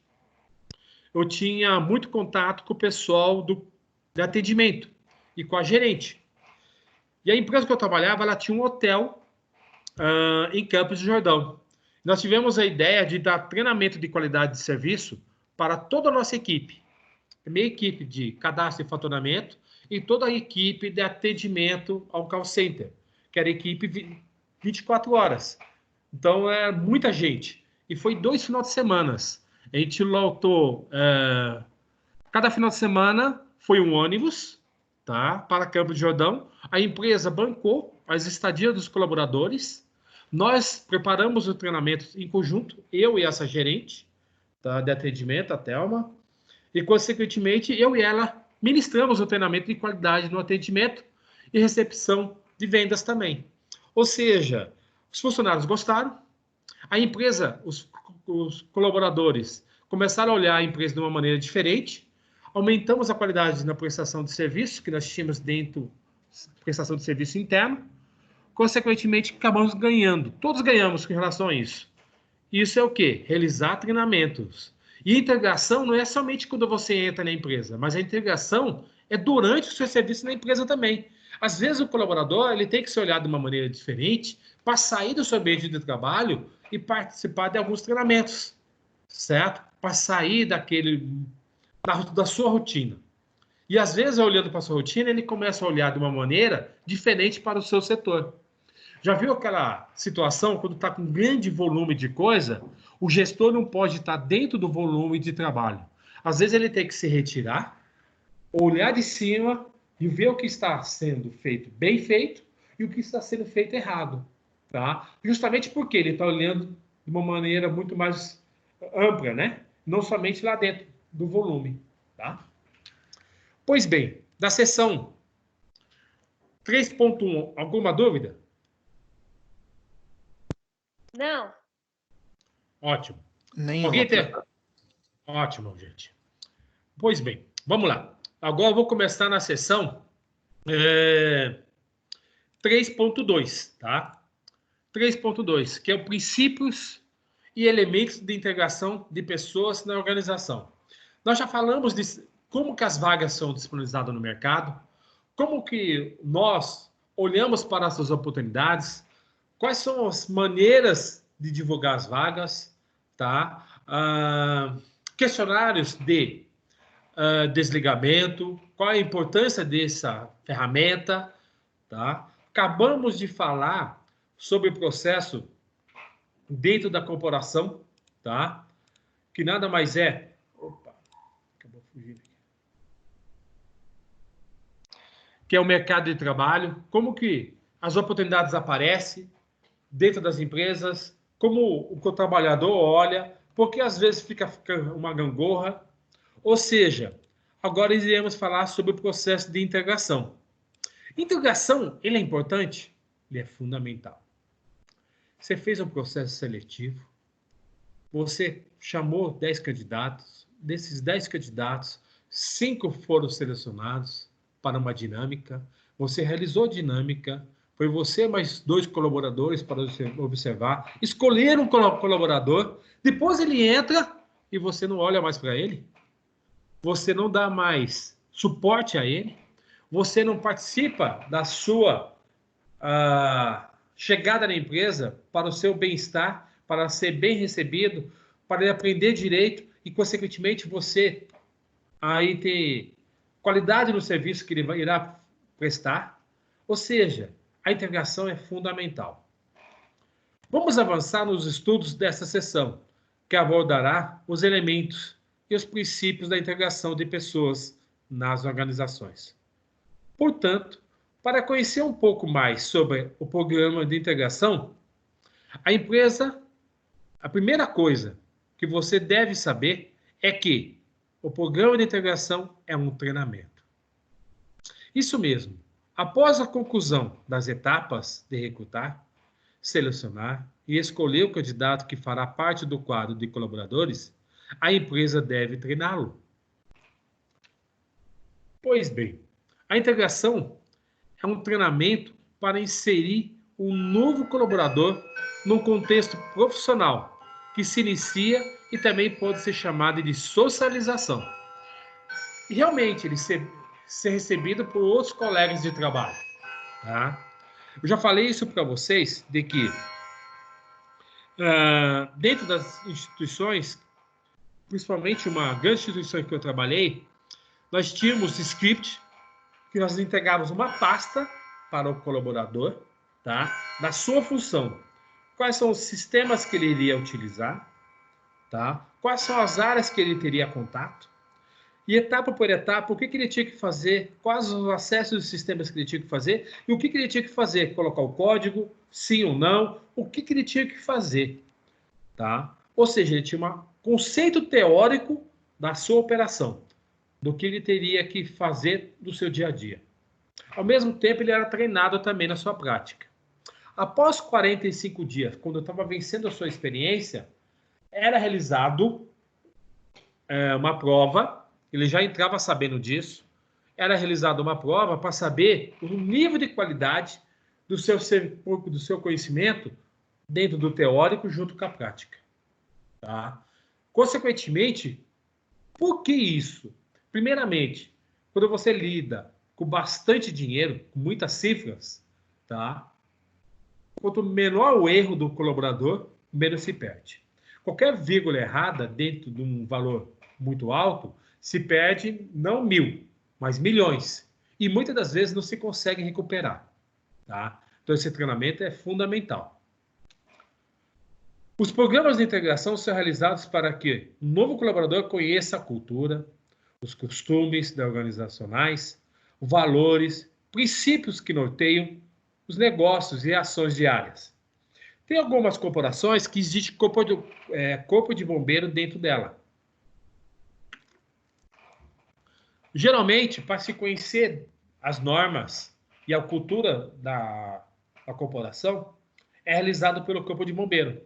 eu tinha muito contato com o pessoal de atendimento e com a gerente. E a empresa que eu trabalhava, ela tinha um hotel em Campos do Jordão. Nós tivemos a ideia de dar treinamento de qualidade de serviço para toda a nossa equipe. A minha equipe de cadastro e faturamento e toda a equipe de atendimento ao call center, que era a equipe 24 horas. Então, é muita gente. E foi 2 finais de semana. A gente lotou... cada final de semana foi um ônibus, tá, para Campos do Jordão. A empresa bancou as estadias dos colaboradores. Nós preparamos o treinamento em conjunto, eu e essa gerente, tá, de atendimento, a Thelma. E, consequentemente, eu e ela ministramos o treinamento de qualidade no atendimento e recepção de vendas também. Ou seja, os funcionários gostaram, a empresa, os colaboradores começaram a olhar a empresa de uma maneira diferente, aumentamos a qualidade na prestação de serviço, que nós tínhamos dentro da prestação de serviço interno, consequentemente, acabamos ganhando. Todos ganhamos com relação a isso. Isso é o quê? Realizar treinamentos. E integração não é somente quando você entra na empresa, mas a integração é durante o seu serviço na empresa também. Às vezes o colaborador ele tem que ser olhado de uma maneira diferente para sair do seu ambiente de trabalho e participar de alguns treinamentos, certo? Para sair da sua rotina. E às vezes, olhando para a sua rotina, ele começa a olhar de uma maneira diferente para o seu setor. Já viu aquela situação, quando está com grande volume de coisa, o gestor não pode estar dentro do volume de trabalho. Às vezes ele tem que se retirar, olhar de cima e ver o que está sendo feito bem feito e o que está sendo feito errado. Tá? Justamente porque ele está olhando de uma maneira muito mais ampla, né? Não somente lá dentro do volume, tá? Pois bem, da seção 3.1, alguma dúvida? Não. Ótimo. Nenhuma, Alguém tem? professor. Ótimo, gente. Pois bem, vamos lá. Agora eu vou começar na seção 3.2, tá? 3.2, que é o princípios e elementos de integração de pessoas na organização. Nós já falamos de como que as vagas são disponibilizadas no mercado, como que nós olhamos para essas oportunidades, quais são as maneiras de divulgar as vagas, tá? Questionários de desligamento, qual a importância dessa ferramenta, tá? Acabamos de falar sobre o processo dentro da corporação, tá? Que nada mais é... Opa, acabou fugindo aqui. Que é o mercado de trabalho, como que as oportunidades aparecem dentro das empresas, como o trabalhador olha, porque às vezes fica uma gangorra. Ou seja, agora iremos falar sobre o processo de integração. Integração, ele é importante? Ele é fundamental. Você fez um processo seletivo, você chamou 10 candidatos, desses 10 candidatos, 5 foram selecionados para uma dinâmica, você realizou a dinâmica, foi você mais 2 colaboradores para observar, escolher um colaborador, depois ele entra e você não olha mais para ele, você não dá mais suporte a ele, você não participa da sua chegada na empresa para o seu bem-estar, para ser bem recebido, para ele aprender direito e, consequentemente, você aí ter qualidade no serviço que ele irá prestar. Ou seja, a integração é fundamental. Vamos avançar nos estudos dessa sessão, que abordará os elementos e os princípios da integração de pessoas nas organizações. Portanto, para conhecer um pouco mais sobre o programa de integração, a primeira coisa que você deve saber é que o programa de integração é um treinamento. Isso mesmo. Após a conclusão das etapas de recrutar, selecionar e escolher o candidato que fará parte do quadro de colaboradores, a empresa deve treiná-lo. Pois bem, a integração é um treinamento para inserir um novo colaborador num contexto profissional que se inicia e também pode ser chamado de socialização. E realmente ele ser recebido por outros colegas de trabalho. Tá? Eu já falei isso para vocês, de que dentro das instituições, principalmente uma grande instituição que eu trabalhei, nós tínhamos script que nós entregávamos uma pasta para o colaborador, tá? Da sua função. Quais são os sistemas que ele iria utilizar, tá? Quais são as áreas que ele teria contato, e etapa por etapa, o que ele tinha que fazer, quais os acessos dos sistemas que ele tinha que fazer, e o que ele tinha que fazer, colocar o código, sim ou não, o que ele tinha que fazer, tá? Ou seja, ele tinha um conceito teórico da sua operação, do que ele teria que fazer do seu dia a dia. Ao mesmo tempo, ele era treinado também na sua prática. Após 45 dias, quando eu estava vencendo a sua experiência, era realizado uma prova, ele já entrava sabendo disso, era realizada uma prova para saber o nível de qualidade do seu conhecimento dentro do teórico junto com a prática. Tá? Consequentemente, por que isso? Primeiramente, quando você lida com bastante dinheiro, com muitas cifras, tá? Quanto menor o erro do colaborador, menos se perde. Qualquer vírgula errada dentro de um valor muito alto, se perde não 1.000, mas milhões. E muitas das vezes não se consegue recuperar. Tá? Então esse treinamento é fundamental. Os programas de integração são realizados para que o novo colaborador conheça a cultura, os costumes organizacionais, valores, princípios que norteiam os negócios e ações diárias. Tem algumas corporações que existe corpo de bombeiro dentro dela. Geralmente, para se conhecer as normas e a cultura da corporação, é realizado pelo corpo de bombeiro.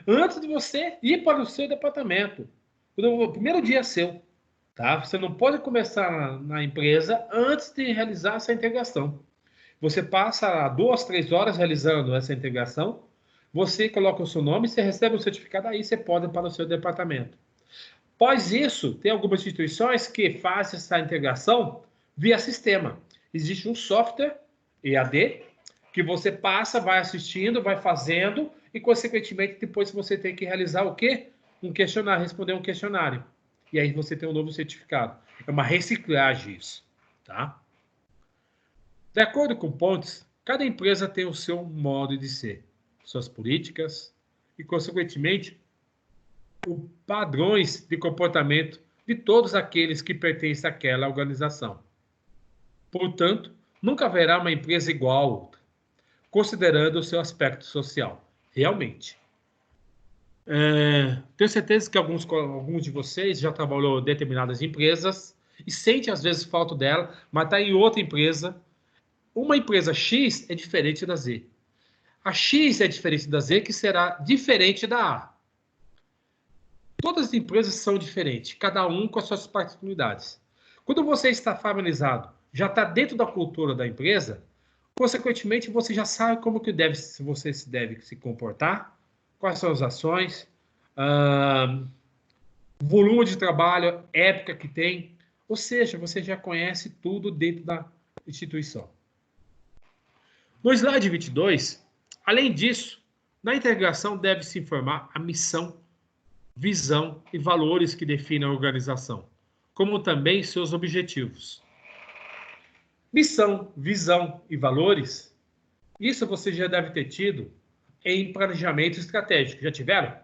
Antes de você ir para o seu departamento, o primeiro dia é seu, tá? Você não pode começar na empresa antes de realizar essa integração. Você passa 2, 3 horas realizando essa integração, você coloca o seu nome, você recebe um certificado, aí você pode ir para o seu departamento. Após isso, tem algumas instituições que fazem essa integração via sistema. Existe um software EAD que você passa, vai assistindo, vai fazendo e, consequentemente, depois você tem que realizar o quê? Um questionário, responder um questionário. E aí você tem um novo certificado. É uma reciclagem isso, tá? De acordo com Pontes, cada empresa tem o seu modo de ser, suas políticas e, consequentemente, os padrões de comportamento de todos aqueles que pertencem àquela organização. Portanto, nunca haverá uma empresa igual a outra, considerando o seu aspecto social. Realmente. Tenho certeza que alguns de vocês já trabalhou em determinadas empresas e sente às vezes falta dela, mas está em outra empresa. Uma empresa X é diferente da Z. A X é diferente da Z, que será diferente da A. Todas as empresas são diferentes, cada um com as suas particularidades. Quando você está familiarizado, já está dentro da cultura da empresa, consequentemente você já sabe como que você deve se comportar, quais são as ações, volume de trabalho, época que tem, ou seja, você já conhece tudo dentro da instituição. No slide 22, além disso, na integração deve-se informar a missão, visão e valores que definem a organização, como também seus objetivos. Missão, visão e valores, isso você já deve ter tido em planejamento estratégico. Já tiveram?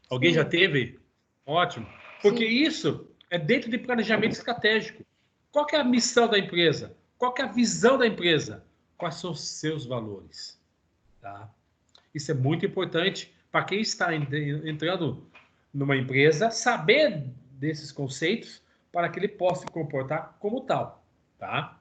Alguém já teve? Ótimo. Porque isso é dentro de planejamento estratégico. Qual que é a missão da empresa? Qual que é a visão da empresa? Quais são os seus valores? Tá? Isso é muito importante para quem está entrando numa empresa, saber desses conceitos para que ele possa se comportar como tal. Tá?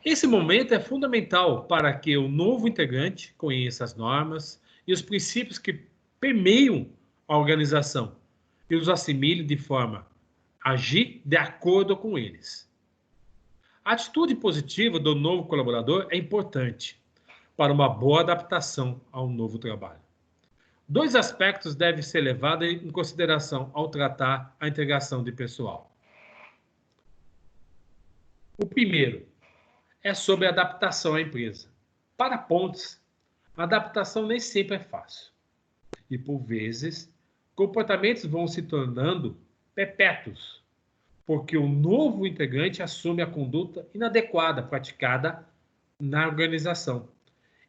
Esse momento é fundamental para que o novo integrante conheça as normas e os princípios que permeiam a organização e os assimile de forma a agir de acordo com eles. A atitude positiva do novo colaborador é importante para uma boa adaptação ao novo trabalho. 2 aspectos devem ser levados em consideração ao tratar a integração de pessoal. O primeiro é sobre a adaptação à empresa. Para Pontes, a adaptação nem sempre é fácil. E, por vezes, comportamentos vão se tornando perpétuos, porque o novo integrante assume a conduta inadequada praticada na organização.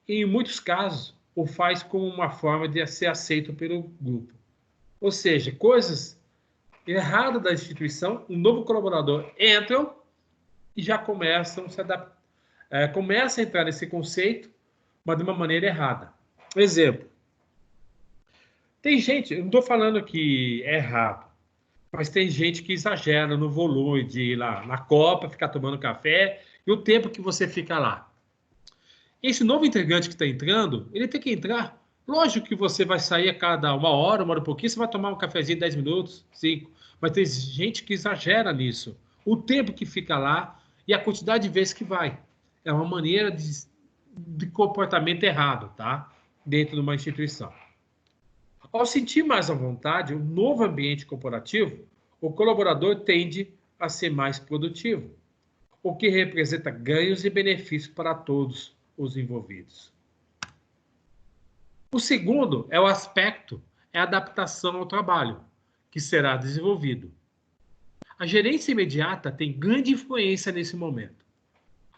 E, em muitos casos, o faz como uma forma de ser aceito pelo grupo. Ou seja, coisas erradas da instituição, um novo colaborador entra e já começam a se adaptar. Começa a entrar nesse conceito, mas de uma maneira errada. Exemplo. Tem gente, eu não estou falando que é errado, mas tem gente que exagera no volume de ir lá na Copa, ficar tomando café, e o tempo que você fica lá. Esse novo integrante que está entrando, ele tem que entrar. Lógico que você vai sair a cada uma hora e pouquinho, você vai tomar um cafezinho 10 minutos, 5. Mas tem gente que exagera nisso. O tempo que fica lá e a quantidade de vezes que vai. É uma maneira de comportamento errado, tá? Dentro de uma instituição. Ao sentir mais à vontade, um novo ambiente corporativo, o colaborador tende a ser mais produtivo, o que representa ganhos e benefícios para todos os envolvidos. O segundo é o aspecto, é a adaptação ao trabalho, que será desenvolvido. A gerência imediata tem grande influência nesse momento.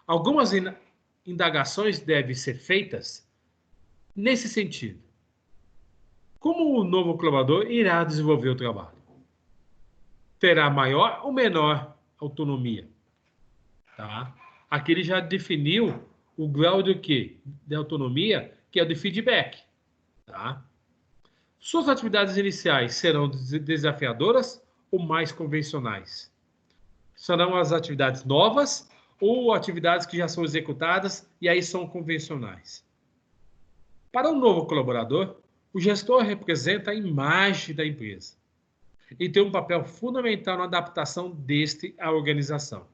Algumas indagações devem ser feitas nesse sentido. Como o novo colaborador irá desenvolver o trabalho? Terá maior ou menor autonomia? Tá? Aqui ele já definiu o grau de quê? De autonomia, que é o de feedback. Tá? Suas atividades iniciais serão desafiadoras ou mais convencionais? Serão as atividades novas ou atividades que já são executadas e aí são convencionais? Para um novo colaborador, o gestor representa a imagem da empresa e tem um papel fundamental na adaptação deste à organização.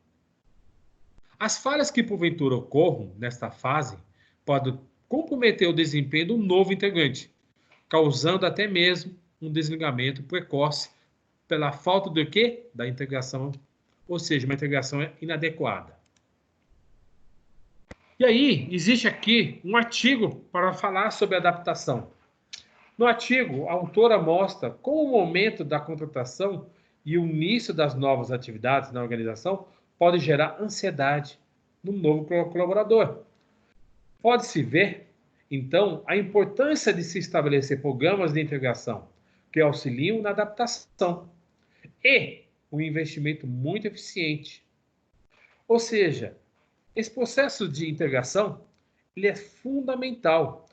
As falhas que porventura ocorram nesta fase podem comprometer o desempenho do novo integrante, causando até mesmo um desligamento precoce pela falta do quê? Da integração, ou seja, uma integração inadequada. E aí, existe aqui um artigo para falar sobre adaptação. No artigo, a autora mostra como o momento da contratação e o início das novas atividades na organização pode gerar ansiedade no novo colaborador. Pode-se ver, então, a importância de se estabelecer programas de integração que auxiliam na adaptação e um investimento muito eficiente. Ou seja, esse processo de integração ele é fundamental.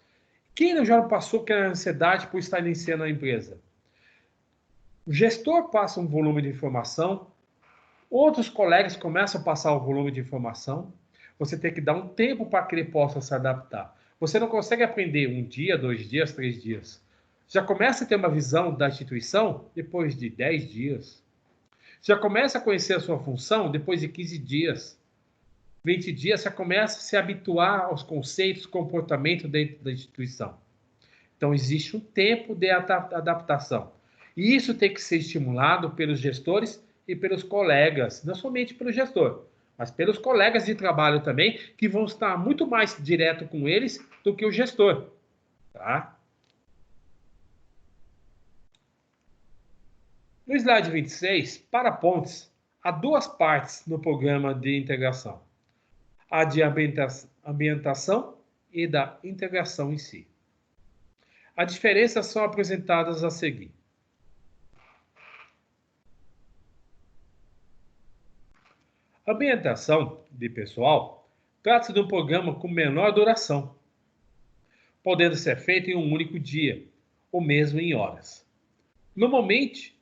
Quem já passou pela ansiedade por estar iniciando a empresa? O gestor passa um volume de informação, outros colegas começam a passar o volume de informação, você tem que dar um tempo para que ele possa se adaptar. Você não consegue aprender um dia, 2 dias, 3 dias. Já começa a ter uma visão da instituição depois de 10 dias. Já começa a conhecer a sua função depois de 15 dias. 20 dias, você começa a se habituar aos conceitos, comportamento dentro da instituição. Então, existe um tempo de adaptação. E isso tem que ser estimulado pelos gestores e pelos colegas, não somente pelo gestor, mas pelos colegas de trabalho também, que vão estar muito mais direto com eles do que o gestor. Tá? No slide 26, para pontes, há 2 partes no programa de integração. A de ambientação e da integração em si. As diferenças são apresentadas a seguir. A ambientação de pessoal trata-se de um programa com menor duração, podendo ser feito em um único dia, ou mesmo em horas. Normalmente,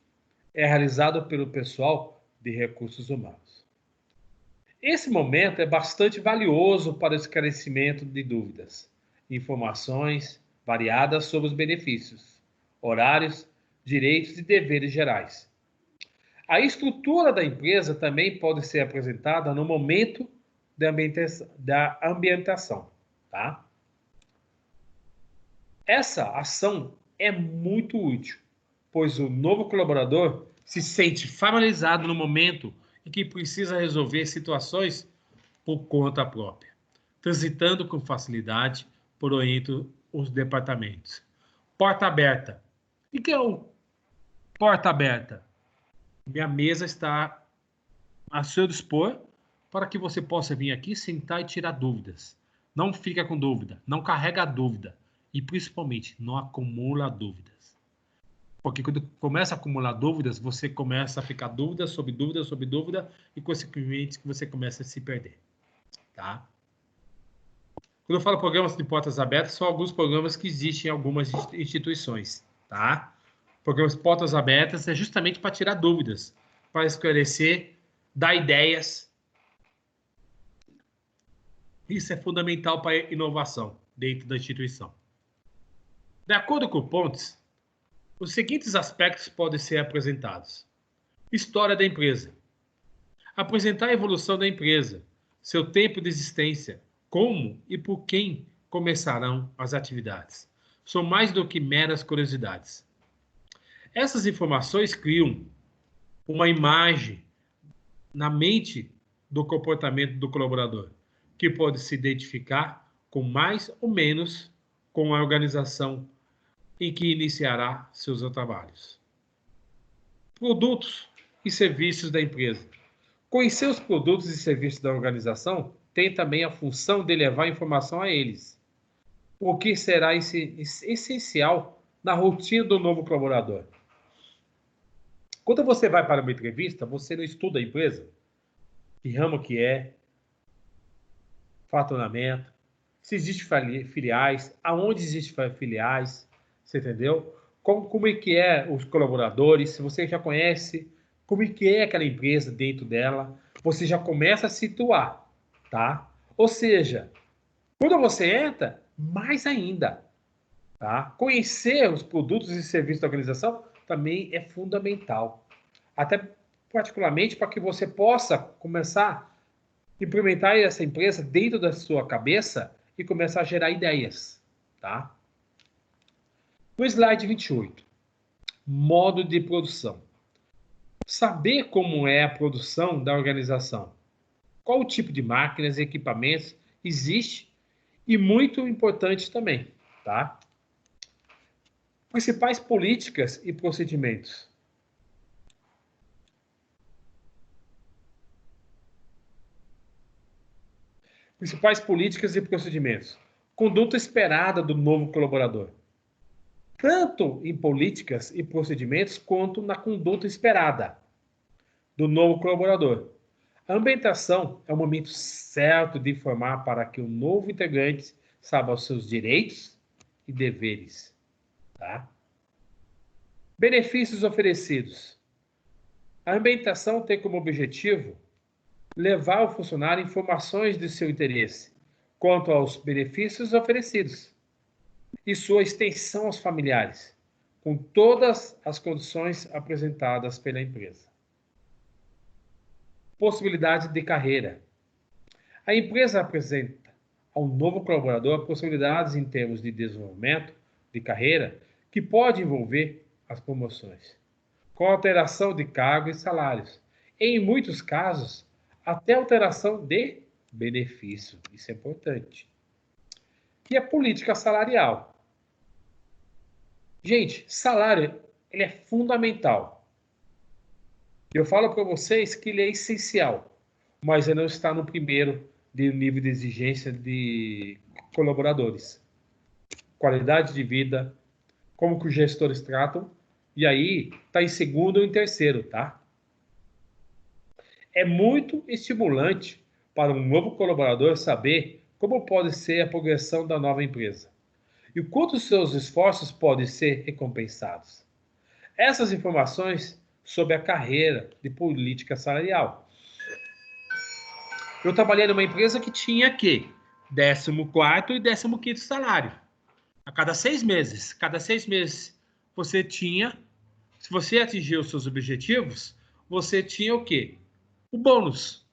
é realizado pelo pessoal de recursos humanos. Esse momento é bastante valioso para o esclarecimento de dúvidas, informações variadas sobre os benefícios, horários, direitos e deveres gerais. A estrutura da empresa também pode ser apresentada no momento da ambientação. Tá? Essa ação é muito útil, pois o novo colaborador se sente familiarizado no momento em que precisa resolver situações por conta própria, transitando com facilidade por entre os departamentos. Porta aberta. O que é o porta aberta? Minha mesa está a seu dispor para que você possa vir aqui, sentar e tirar dúvidas. Não fica com dúvida, não carrega a dúvida e, principalmente, não acumula dúvidas. Porque quando começa a acumular dúvidas, você começa a ficar dúvida sobre dúvida sobre dúvida e, consequentemente, você começa a se perder. Tá? Quando eu falo programas de portas abertas, são alguns programas que existem em algumas instituições. Tá? Programas de portas abertas é justamente para tirar dúvidas, para esclarecer, dar ideias. Isso é fundamental para a inovação dentro da instituição. De acordo com o Pontes, os seguintes aspectos podem ser apresentados. História da empresa. Apresentar a evolução da empresa, seu tempo de existência, como e por quem começarão as atividades. São mais do que meras curiosidades. Essas informações criam uma imagem na mente do comportamento do colaborador, que pode se identificar com mais ou menos com a organização em que iniciará seus trabalhos. Produtos e serviços da empresa. Conhecer os produtos e serviços da organização tem também a função de levar informação a eles, o que será essencial na rotina do novo colaborador. Quando você vai para uma entrevista, você não estuda a empresa, que ramo que é, faturamento, se existe filiais, aonde existem filiais, você entendeu? Como é que é os colaboradores, se você já conhece, como é que é aquela empresa dentro dela, você já começa a situar, tá? Ou seja, quando você entra, mais ainda, tá? Conhecer os produtos e serviços da organização também é fundamental. Até particularmente para que você possa começar a implementar essa empresa dentro da sua cabeça e começar a gerar ideias, tá? No slide 28, modo de produção. Saber como é a produção da organização. Qual o tipo de máquinas e equipamentos existe e muito importante também, tá? Principais políticas e procedimentos. Principais políticas e procedimentos. Conduta esperada do novo colaborador. Tanto em políticas e procedimentos quanto na conduta esperada do novo colaborador. A ambientação é o momento certo de informar para que o novo integrante saiba os seus direitos e deveres. Tá? Benefícios oferecidos. A ambientação tem como objetivo levar o funcionário informações de seu interesse quanto aos benefícios oferecidos e sua extensão aos familiares, com todas as condições apresentadas pela empresa. Possibilidade de carreira. A empresa apresenta ao novo colaborador possibilidades em termos de desenvolvimento de carreira que pode envolver as promoções, com alteração de cargo e salários. Em muitos casos, até alteração de benefício. Isso é importante. E a política salarial. Gente, salário ele é fundamental. Eu falo para vocês que ele é essencial, mas ele não está no primeiro de nível de exigência de colaboradores. Qualidade de vida, como que os gestores tratam, e aí está em segundo ou em terceiro, tá? É muito estimulante para um novo colaborador saber como pode ser a progressão da nova empresa e o quanto seus esforços podem ser recompensados. Essas informações sobre a carreira de política salarial. Eu trabalhei numa empresa que tinha que 14º e 15º salário. A cada 6 meses. Cada 6 meses você tinha, se você atingiu os seus objetivos, você tinha o quê? O bônus.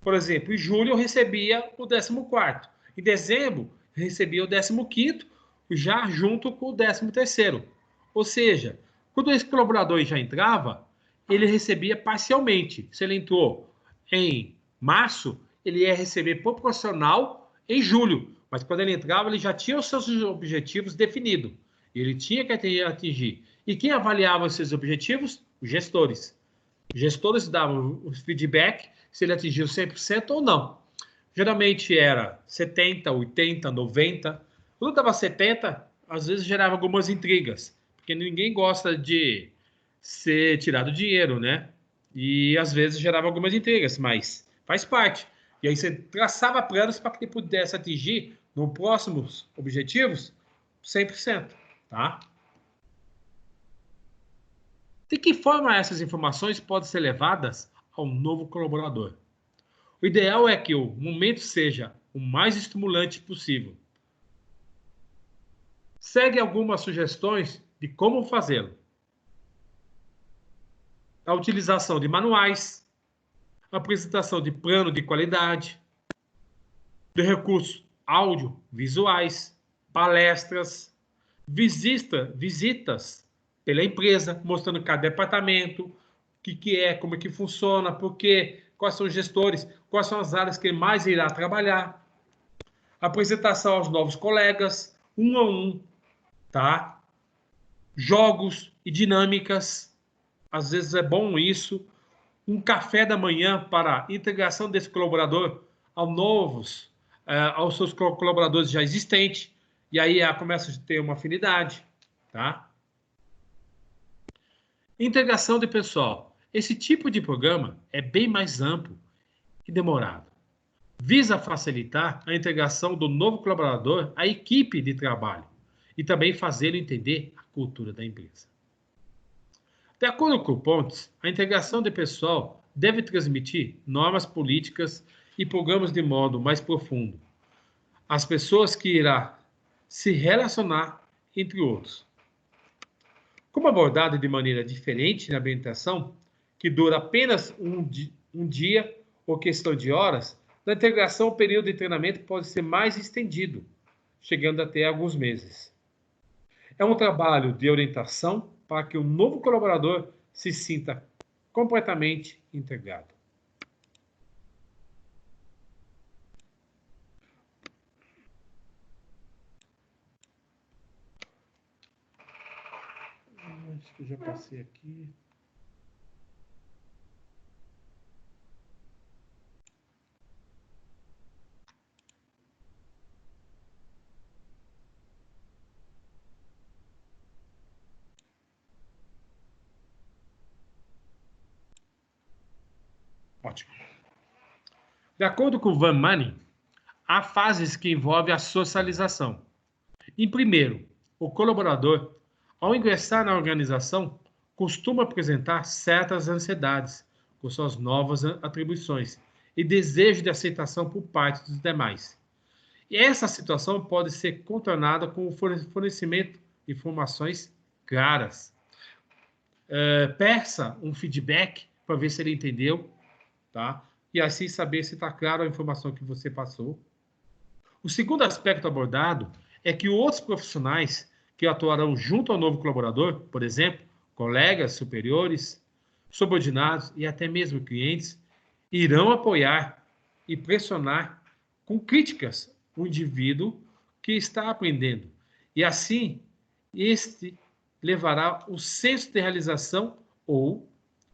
Por exemplo, em julho eu recebia o 14º. Em dezembro, eu recebia o 15º, já junto com o 13º. Ou seja, quando esse colaborador já entrava, ele recebia parcialmente. Se ele entrou em março, ele ia receber proporcional em julho. Mas quando ele entrava, ele já tinha os seus objetivos definidos. Ele tinha que atingir. E quem avaliava esses objetivos? Os gestores. Os gestores davam o feedback se ele atingiu 100% ou não. Geralmente era 70, 80, 90. Quando dava 70, às vezes gerava algumas intrigas, porque ninguém gosta de ser tirado dinheiro, né? E às vezes gerava algumas intrigas, mas faz parte. E aí você traçava planos para que ele pudesse atingir, nos próximos objetivos, 100%, tá? De que forma essas informações podem ser levadas ao novo colaborador? O ideal é que o momento seja o mais estimulante possível. Segue algumas sugestões de como fazê-lo. A utilização de manuais, a apresentação de plano de qualidade, de recursos audiovisuais, palestras, visitas pela empresa, mostrando cada departamento, o que é, como é que funciona, por quê, quais são os gestores, quais são as áreas que ele mais irá trabalhar. Apresentação aos novos colegas, um a um, tá? Jogos e dinâmicas, às vezes é bom isso. Um café da manhã para a integração desse colaborador aos seus colaboradores já existentes, e aí começa a ter uma afinidade, tá? Integração de pessoal. Esse tipo de programa é bem mais amplo e demorado. visa facilitar a integração do novo colaborador à equipe de trabalho e também fazê-lo entender a cultura da empresa. De acordo com o Pontes, a integração de pessoal deve transmitir normas políticas e programas de modo mais profundo às pessoas que irá se relacionar, entre outros. Como abordado de maneira diferente na habilitação, que dura apenas um dia ou questão de horas, na integração o período de treinamento pode ser mais estendido, chegando até alguns meses. É um trabalho de orientação para que o novo colaborador se sinta completamente integrado. Acho que eu já passei aqui. Ótimo. De acordo com Van Manning, há fases que envolvem a socialização. Em primeiro, o colaborador, ao ingressar na organização, costuma apresentar certas ansiedades com suas novas atribuições e desejo de aceitação por parte dos demais. E essa situação pode ser contornada com o fornecimento de informações claras. Peça um feedback para ver se ele entendeu, tá? E assim saber se está claro a informação que você passou. O segundo aspecto abordado é que outros profissionais que atuarão junto ao novo colaborador, por exemplo, colegas superiores, subordinados e até mesmo clientes, irão apoiar e pressionar com críticas o indivíduo que está aprendendo. E assim, este levará o senso de realização ou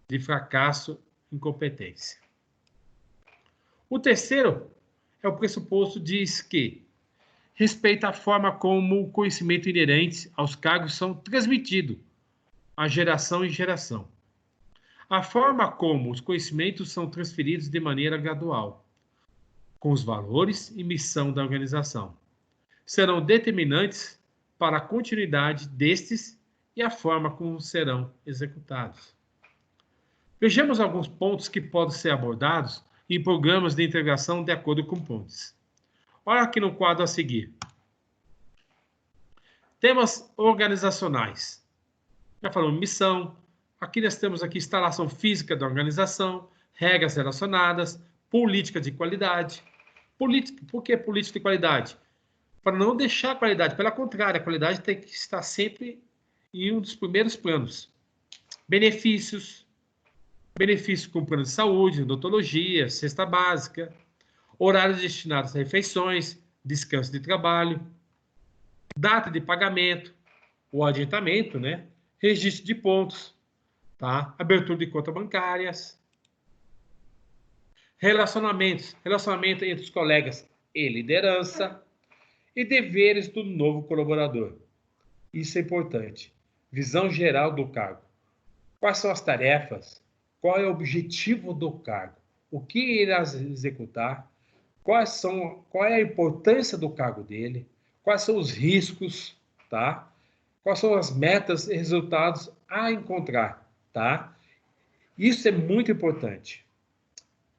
de fracasso, incompetência. O terceiro é o pressuposto diz que respeita a forma como o conhecimento inerente aos cargos são transmitido a geração em geração. A forma como os conhecimentos são transferidos de maneira gradual, com os valores e missão da organização, serão determinantes para a continuidade destes e a forma como serão executados. Vejamos alguns pontos que podem ser abordados em programas de integração de acordo com Pontes. Olha aqui no quadro a seguir. Temas organizacionais. Já falamos missão. Aqui nós temos aqui instalação física da organização, regras relacionadas, política de qualidade. Por que política de qualidade? Para não deixar a qualidade. Pelo contrário, a qualidade tem que estar sempre em um dos primeiros planos. Benefícios com plano de saúde, odontologia, cesta básica, horários destinados a refeições, descanso de trabalho, data de pagamento, o adiantamento, né? Registro de pontos, tá? Abertura de contas bancárias, relacionamento entre os colegas e liderança e deveres do novo colaborador. Isso é importante. Visão geral do cargo. Quais são as tarefas? Qual é o objetivo do cargo? O que irá executar? Qual é a importância do cargo dele? Quais são os riscos, tá? Quais são as metas e resultados a encontrar, tá? Isso é muito importante.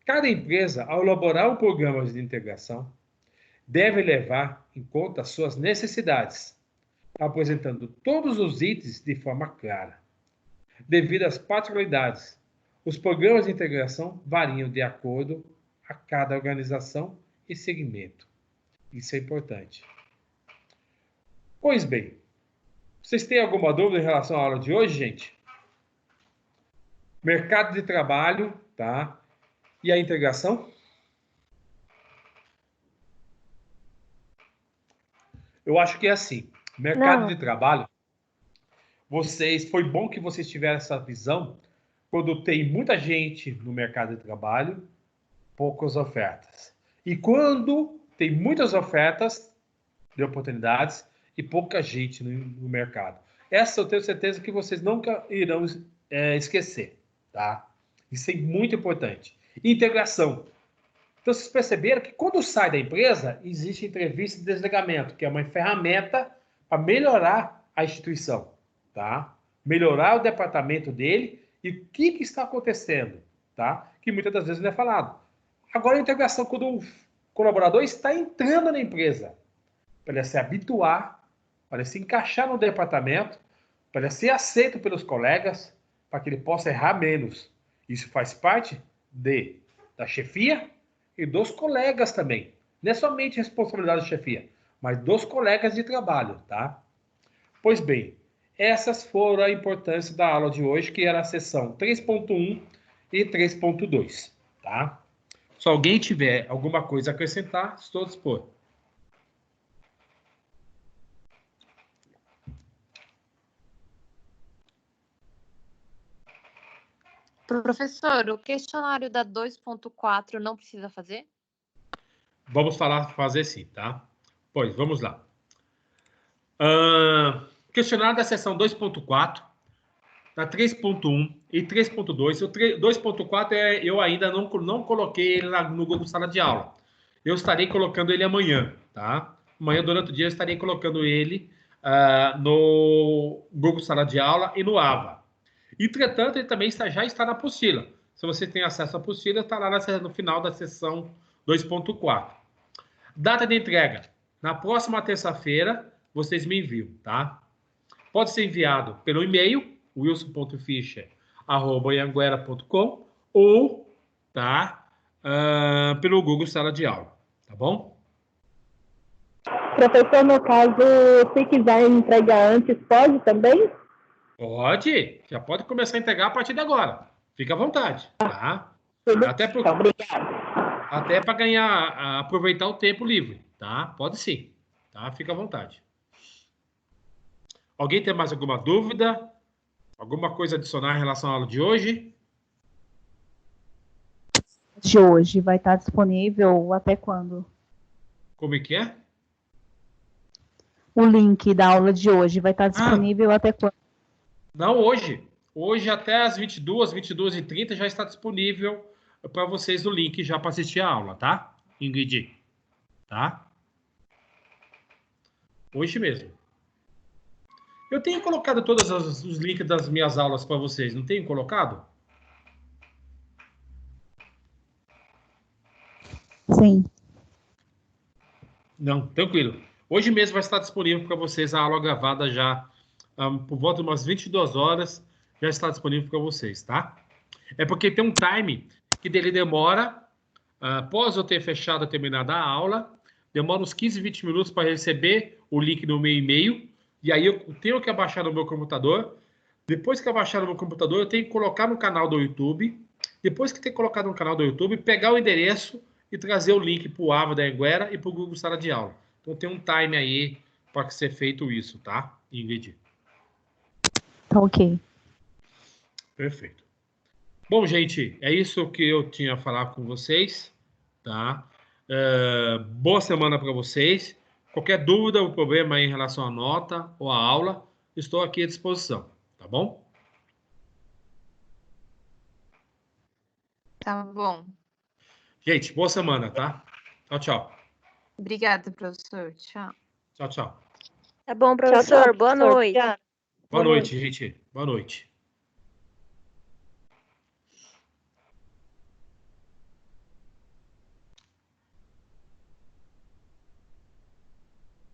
Cada empresa, ao elaborar um programa de integração, deve levar em conta as suas necessidades, apresentando todos os itens de forma clara. Devido às particularidades, os programas de integração variam de acordo a cada organização e segmento. Isso é importante. Pois bem, vocês têm alguma dúvida em relação à aula de hoje, gente? Mercado de trabalho, tá? E a integração? Eu acho que é assim. Mercado de trabalho, foi bom que vocês tiveram essa visão quando tem muita gente no mercado de trabalho, poucas ofertas. E quando tem muitas ofertas de oportunidades e pouca gente no mercado. Essa eu tenho certeza que vocês nunca irão esquecer, tá? Isso é muito importante. Integração. Então, vocês perceberam que quando sai da empresa, existe entrevista de desligamento, que é uma ferramenta para melhorar a instituição, tá? Melhorar o departamento dele e o que está acontecendo, tá? Que muitas das vezes não é falado. Agora, a integração, quando o colaborador está entrando na empresa, para ele se habituar, para ele se encaixar no departamento, para ele ser aceito pelos colegas, para que ele possa errar menos. Isso faz parte da chefia e dos colegas também. Não é somente responsabilidade da chefia, mas dos colegas de trabalho, tá? Pois bem, essas foram a importância da aula de hoje, que era a sessão 3.1 e 3.2, tá? Se alguém tiver alguma coisa a acrescentar, estou a dispor. Professor, o questionário da 2.4 não precisa fazer? Vamos fazer sim, tá? Pois, vamos lá. Questionário da seção 2.4, da 3.1 e 3.2. O 2.4 eu ainda não coloquei ele no Google Sala de Aula. Eu estarei colocando ele amanhã, tá? Amanhã, durante o dia, eu estarei colocando ele no Google Sala de Aula e no AVA. Entretanto, ele também já está na apostila. Se você tem acesso à apostila, está lá no final da sessão 2.4. Data de entrega. Na próxima terça-feira, vocês me enviam, tá? Pode ser enviado pelo e-mail, wilson.fischer@anhanguera.com ou, tá? Pelo Google Sala de Aula, tá bom? Professor, no caso, se quiser entregar antes, pode também? Pode, já pode começar a entregar a partir de agora. Fica à vontade, tá? Até para ganhar, aproveitar o tempo livre, tá? Pode sim, tá? Fica à vontade. Alguém tem mais alguma dúvida? Alguma coisa a adicionar em relação à aula de hoje? De hoje vai estar disponível até quando? Como é que é? O link da aula de hoje vai estar disponível até quando? Não, hoje. Hoje até às 22h30 já está disponível para vocês o link já para assistir a aula, tá? Ingrid, tá? Hoje mesmo. Eu tenho colocado todos os links das minhas aulas para vocês, não tenho colocado? Sim. Não, tranquilo. Hoje mesmo vai estar disponível para vocês a aula gravada já por volta de umas 22 horas, já está disponível para vocês, tá? É porque tem um time que dele demora, após eu ter fechado, terminada a aula, demora uns 15, 20 minutos para receber o link no meu e-mail, e aí eu tenho que abaixar no meu computador. Depois que abaixar no meu computador, eu tenho que colocar no canal do YouTube. Depois que ter colocado no canal do YouTube, pegar o endereço e trazer o link para o AVA da Anhanguera e para o Google Sala de Aula. Então tem um time aí para ser feito isso, tá, Ingrid? Tá ok. Perfeito. Bom, gente, é isso que eu tinha a falar com vocês, tá? Boa semana para vocês. Qualquer dúvida ou problema em relação à nota ou à aula, estou aqui à disposição, tá bom? Tá bom. Gente, boa semana, tá? Tchau, tchau. Obrigada, professor. Tchau. Tchau, tchau. Tá bom, professor. Tchau, Boa professor. noite. Boa noite, gente. Boa noite.